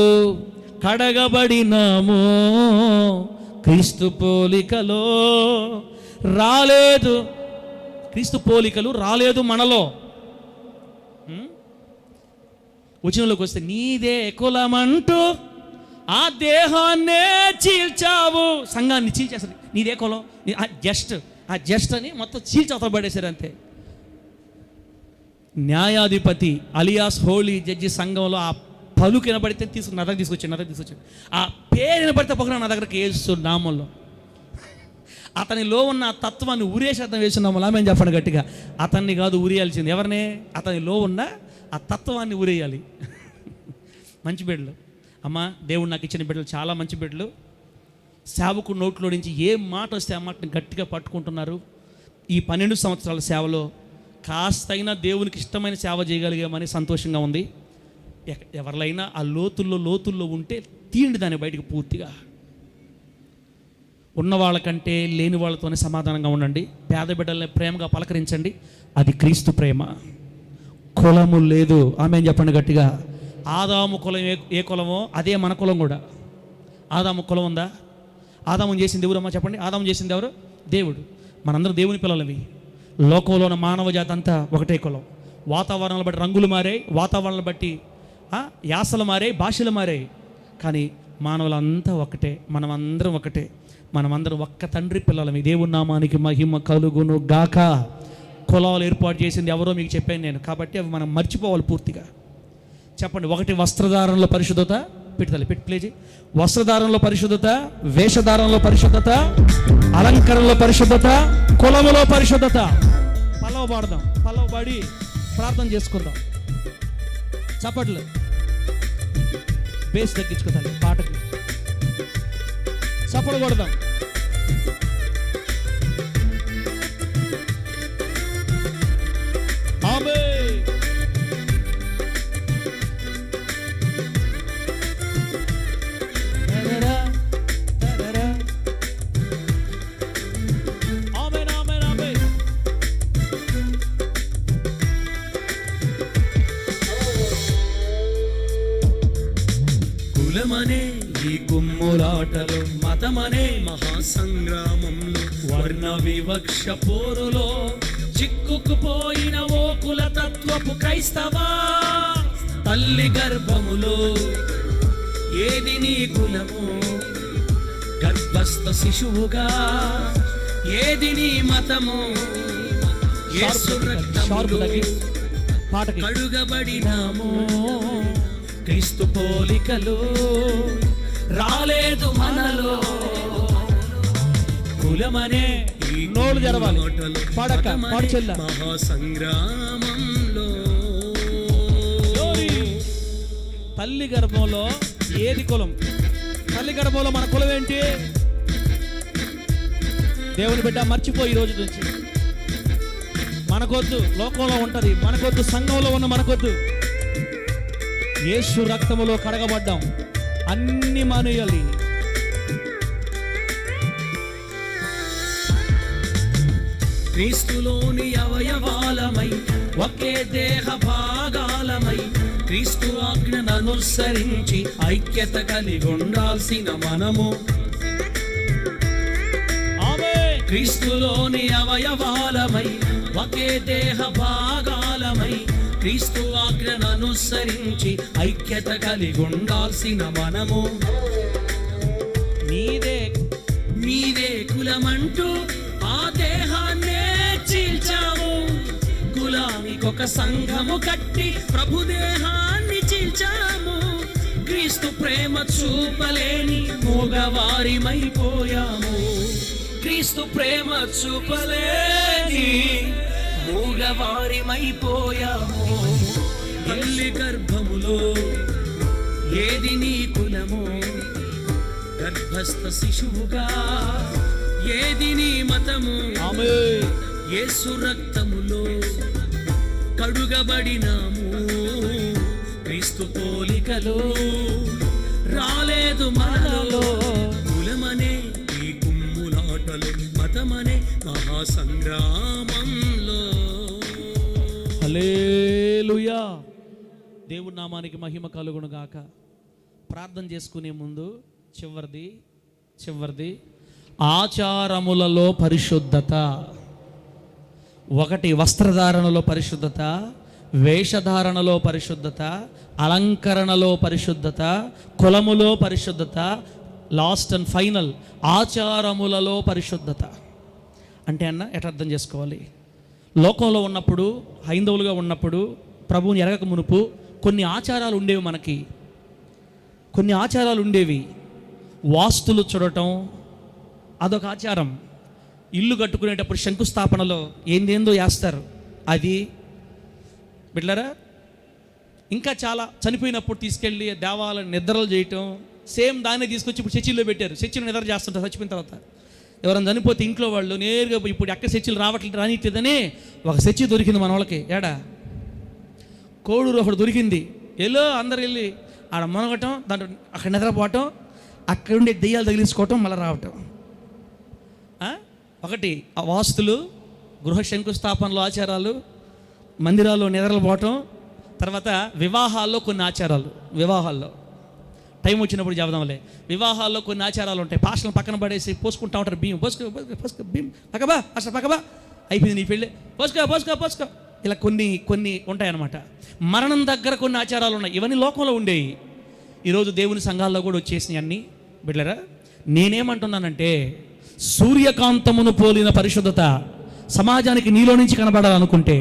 కడగబడినాము, క్రీస్తు పోలికలో రాలేదు. క్రీస్తు పోలికలు రాలేదు మనలో. వచనంలోకి వస్తే నీదే కులమంటూ ఆ దేహాన్నే చీల్చావు. సంఘాన్ని చీల్చేస్తారు. నీదే కులం, జస్ట్ అని మొత్తం చీల్చవతల పడేశారు అంతే. న్యాయాధిపతి అలియాస్ హోలీ జడ్జి సంఘంలో ఆ పలుకు వినబడితే నా దగ్గర తీసుకొచ్చాను. ఆ పేరు వినబడితే పక్కన నా దగ్గరకు యేసు నామంలో అతనిలో ఉన్న తత్వాన్ని ఊరేసి అతను వేస్తున్నాము. మేము చెప్పండి గట్టిగా, అతన్ని కాదు ఊరేయాల్సింది. ఎవరిని? అతనిలో ఉన్న ఆ తత్వాన్ని ఊరేయాలి. మంచి బిడ్డలు అమ్మ, దేవుడు నాకు ఇచ్చిన బిడ్డలు చాలా మంచి బిడ్డలు. సేవకు నోట్లో నుంచి ఏ మాట వస్తే ఆ మాటని గట్టిగా పట్టుకుంటున్నారు. ఈ 12 సంవత్సరాల సేవలో కాస్తైనా దేవునికి ఇష్టమైన సేవ చేయగలిగామని సంతోషంగా ఉంది. ఎవరిలైనా ఆ లోతుల్లో ఉంటే తీయండి దాన్ని బయటకు పూర్తిగా. ఉన్న వాళ్ళకంటే లేని వాళ్ళతోనే సమాధానంగా ఉండండి. పేద బిడ్డల్ని ప్రేమగా పలకరించండి. అది క్రీస్తు ప్రేమ. కులము లేదు. ఆమె చెప్పండి గట్టిగా. ఆదాము కులం ఏ కులమో అదే మన కులం కూడా. ఆదాము కులం ఉందా? ఆదాము చేసింది ఎవరమ్మా చెప్పండి? ఆదాము చేసింది ఎవరు? దేవుడు. మనందరం దేవుని పిల్లలవి. లోకంలో ఉన్న మానవ జాతి అంతా ఒకటే కులం. వాతావరణాలు బట్టి రంగులు మారాయి, వాతావరణాలు బట్టి యాసలు మారాయి, భాషలు మారాయి. కానీ మానవులంతా ఒకటే, మనమందరం ఒకటే. మనమందరం ఒక్క తండ్రి పిల్లలమి. దేవుని నామానికి మహిమ కలుగును గాక. కులాలు ఏర్పాటు చేసింది ఎవరో మీకు చెప్పాను నేను, కాబట్టి అవి మనం మర్చిపోవాలి పూర్తిగా. చెప్పండి. ఒకటి వస్త్రధారణలో పరిశుద్ధత. పెట్టి ప్లేజీ. వస్త్రధారణలో పరిశుద్ధత, వేషధారణలో పరిశుద్ధత, అలంకరణలో పరిశుద్ధత, కులములో పరిశుద్ధత. పల్లవ పాడదాం. పల్లవ పాడి ప్రార్థన చేసుకుందాం. చప్పట్లు. బేస్ తగ్గించుకుందాం పాటకి. చప్పట్లు కొడదాం. కులమనే ఈ గుమ్ములాటలో, మతమనే మహాసంగ్రామంలో, వర్ణ వివక్ష పోరులో చిక్కుకుపోయిన ఓ కులతత్వపు క్రైస్తవా, తల్లి గర్భములో ఏది నీ కులము, గర్భస్థ శిశువుగా ఏది నీ మతము, యేసు రక్తములో కడుగబడినాము, క్రీస్తు పోలికలు రాలేదు మనలో. కులమనే నోళ్ళు జరవాలి. పాడక పాడుచెల్ల మహాసంగ్రామంలో. తల్లి గర్భంలో ఏది కులం? తల్లి గర్భంలో మన కులం ఏంటి? దేవుని బిడ్డ మర్చిపోయి ఈ రోజు నుంచి. మనకొద్దు, లోకంలో ఉంటది మనకొద్దు, సంఘంలో ఉన్న మనకొద్దు. యేసు రక్తములో కడగబడ్డాం. అన్ని మానేయాలి. క్రీస్తులోని అవయవాలమై ఒకే దేహ భాగాలమై క్రీస్తు ఆజ్ఞను అనుసరించి ఐక్యత కలిగి ఉండాల్సిన మనము, క్రీస్తులోని అవయవాలమై ఒకే దేహ భాగాలమై క్రీస్తు ఆజ్ఞను అనుసరించి ఐక్యత కలిగి ఉండాల్సిన మనము, నీదే కులమంటూ ఆ దేహాన్నే చీల్చాము, కులానికొక సంఘము కట్టి ప్రభు దేహాన్ని చీల్చాము, క్రీస్తు ప్రేమ చూపలేని మూగవారిమైపోయాము, క్రీస్తు ప్రేమ చూపలేని మూగవారిమైపోయాము. తల్లి గర్భములో ఏది నీ కులము, గర్భస్థ శిశువుగా ఏది నీ మతము, యేసు రక్తములో కడుగబడినాము, క్రీస్తు పోలికలో రాలేదు మనలో. కులమనే ఈ గుమ్ములాటలో పరమనే మహాసంగ్రామంలో. హల్లెలూయా. దేవుడి నామానికి మహిమ కలుగును గాక. ప్రార్థన చేసుకునే ముందు చివరిది ఆచారములలో పరిశుద్ధత. ఒకటి వస్త్రధారణలో పరిశుద్ధత, వేషధారణలో పరిశుద్ధత, అలంకరణలో పరిశుద్ధత, కులములో పరిశుద్ధత, లాస్ట్ అండ్ ఫైనల్ ఆచారములలో పరిశుద్ధత. అంటే అన్న ఎట్లా అర్థం చేసుకోవాలి? లోకంలో ఉన్నప్పుడు, హైందవులుగా ఉన్నప్పుడు, ప్రభువుని ఎరగక మునుపు కొన్ని ఆచారాలు ఉండేవి. మనకి కొన్ని ఆచారాలు ఉండేవి. వాస్తులు చూడటం అదొక ఆచారం. ఇల్లు కట్టుకునేటప్పుడు శంకుస్థాపనలో ఏందేందో వేస్తారు, అది బిడ్డలారా. ఇంకా చాలా చనిపోయినప్పుడు తీసుకెళ్ళి దేవాలయం నిద్రలు చేయటం, సేమ్ దాన్ని తీసుకొచ్చి ఇప్పుడు చర్చిల్లో పెట్టారు. చర్చిలో నిద్ర చేస్తుంటారు చచ్చిపోయిన తర్వాత. ఎవరైనా చనిపోతే ఇంట్లో వాళ్ళు నేరుగా ఇప్పుడు ఎక్కడ చర్చిలు రానిట్లేదని ఒక చర్చి దొరికింది మన వాళ్ళకి. ఏడా కోడూరు ఒకటి దొరికింది. అందరు వెళ్ళి ఆడ మునగటం, దాంట్లో అక్కడ నిద్రపోవటం, అక్కడ ఉండే దెయ్యాలు తగిలించుకోవటం, మళ్ళీ రావటం. ఒకటి ఆ వాస్తులు, గృహ శంకుస్థాపనలో ఆచారాలు, మందిరాల్లో నిద్రలు పోవటం, తర్వాత వివాహాల్లో కొన్ని ఆచారాలు. వివాహాల్లో టైం వచ్చినప్పుడు చెబుదాంలే. వివాహాల్లో కొన్ని ఆచారాలు ఉంటాయి. పాస్టర్లు పక్కన పడేసి పోసుకుంటా ఉంటారు. బియ్యం పోసుకో బియ్యం పక్కబా, అసలు పక్కబా, అయిపోయింది నీ పెళ్ళి, పోసుకో ఇలా కొన్ని ఉంటాయన్నమాట. మరణం దగ్గర కొన్ని ఆచారాలు ఉన్నాయి. ఇవన్నీ లోకంలో ఉండేవి. ఈరోజు దేవుని సంఘాల్లో కూడా వచ్చేసినాయి అన్నీ. బిడ్డరా, నేనేమంటున్నానంటే సూర్యకాంతమును పోలిన పరిశుద్ధత సమాజానికి నీలో నుంచి కనబడాలనుకుంటే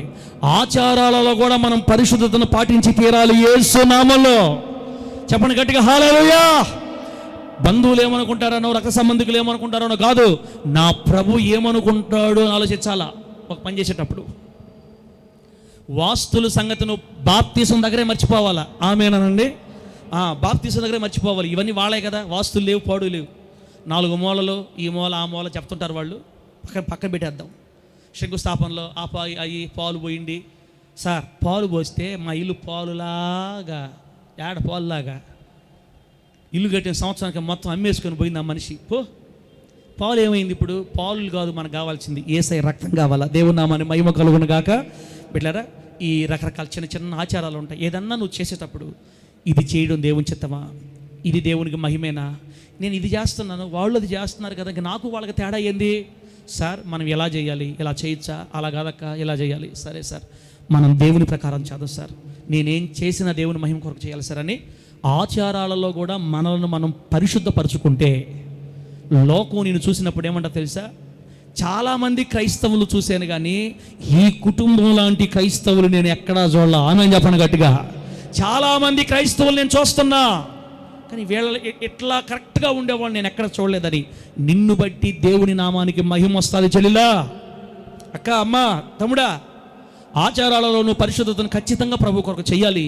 ఆచారాలలో కూడా మనం పరిశుద్ధతను పాటించి తీరాలి. యేసు నామములో చెప్పండి గట్టిగా హల్లెలూయా. బంధువులు ఏమనుకుంటారనో, రక్త సంబంధికులు ఏమనుకుంటారనో కాదు, నా ప్రభు ఏమనుకుంటాడు అని ఆలోచించాలా ఒక పని చేసేటప్పుడు. వాస్తుల సంగతిను బాప్తీసం దగ్గరే మర్చిపోవాలా. ఆమేనండి. బాప్తీసం దగ్గరే మర్చిపోవాలి. ఇవన్నీ వాళ్ళే కదా, వాస్తులు లేవు, పాడు లేవు. 4 మూలలు, ఈ మూల ఆ మూల చెప్తుంటారు వాళ్ళు. పక్కన పెట్టేద్దాం. శంకుస్థాపనలో అయ్యి పాలు పోయింది. సార్ పాలు పోస్తే మా ఇల్లు పాలులాగా, పాలులాగా ఇల్లు కట్టిన సంవత్సరానికి మొత్తం అమ్మేసుకొని పోయింది ఆ మనిషి. పాలు ఏమైంది? ఇప్పుడు పాలు కాదు మనకు కావాల్సింది, యేసయ్య రక్తం కావాలా. దేవుని నామాన్ని మహిమ కలుగును గాక. బిడ్డలారా, ఈ రకరకాల చిన్న ఆచారాలు ఉంటాయి. ఏదన్నా నువ్వు చేసేటప్పుడు ఇది చేయడం దేవుని చిత్తమా, ఇది దేవునికి మహిమేనా, నేను ఇది చేస్తున్నాను వాళ్ళు అది చేస్తున్నారు కదా, నాకు వాళ్ళకి తేడా ఏంది సార్? మనం ఎలా చేయాలి? ఇలా చేయొచ్చా? అలా కాదక్క, ఇలా చేయాలి. సరే సార్, మనం దేవుని ప్రకారం చదువు సార్, నేనేం చేసిన దేవుని మహిమ కొరకు చేయాలి సార్ అని ఆచారాలలో కూడా మనల్ని మనం పరిశుద్ధపరచుకుంటే లోకం నేను చూసినప్పుడు ఏమంటా తెలుసా? చాలామంది క్రైస్తవులు చూశాను కానీ ఈ కుటుంబం లాంటి క్రైస్తవులు నేను ఎక్కడా చూడాల. ఆమె చెప్పను గట్టిగా. చాలామంది క్రైస్తవులు నేను చూస్తున్నా కానీ వీళ్ళ ఇట్లా కరెక్ట్గా ఉండేవాళ్ళు నేను ఎక్కడ చూడలేదని. నిన్ను బట్టి దేవుని నామానికి మహిమ వస్తుంది చెల్లిలా, అక్క, అమ్మ, తమ్ముడా. ఆచారాలలో నువ్వు పరిశుద్ధతను ఖచ్చితంగా ప్రభు కొరకు చెయ్యాలి.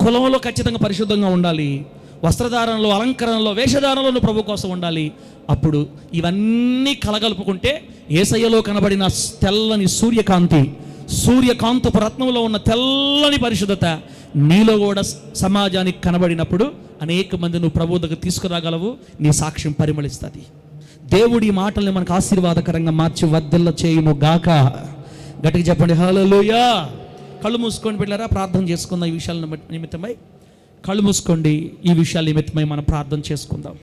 కులంలో ఖచ్చితంగా పరిశుద్ధంగా ఉండాలి. వస్త్రధారణలో, అలంకరణలో, వేషధారణలో నువ్వు ప్రభు కోసం ఉండాలి. అప్పుడు ఇవన్నీ కలగలుపుకుంటే యేసయ్యలో కనబడిన తెల్లని సూర్యకాంతపు రత్నంలో ఉన్న తెల్లని పరిశుద్ధత నీలో కూడా సమాజానికి కనబడినప్పుడు అనేక మంది నువ్వు ప్రభు దగ్గర తీసుకురాగలవు. నీ సాక్ష్యం పరిమళిస్తుంది. దేవుడి మాటల్ని మనకు ఆశీర్వాదకరంగా మార్చి వర్ధిల్ల చేయును గాక. గట్టిగా చెప్పండి హల్లెలూయా. కళ్ళు మూసుకోండి బిడ్డలారా, ప్రార్థన చేసుకుందాం. ఈ విషయాల నిమిత్తమై కళ్ళు మూసుకోండి. ఈ విషయాల నిమిత్తమై మనం ప్రార్థన చేసుకుందాం.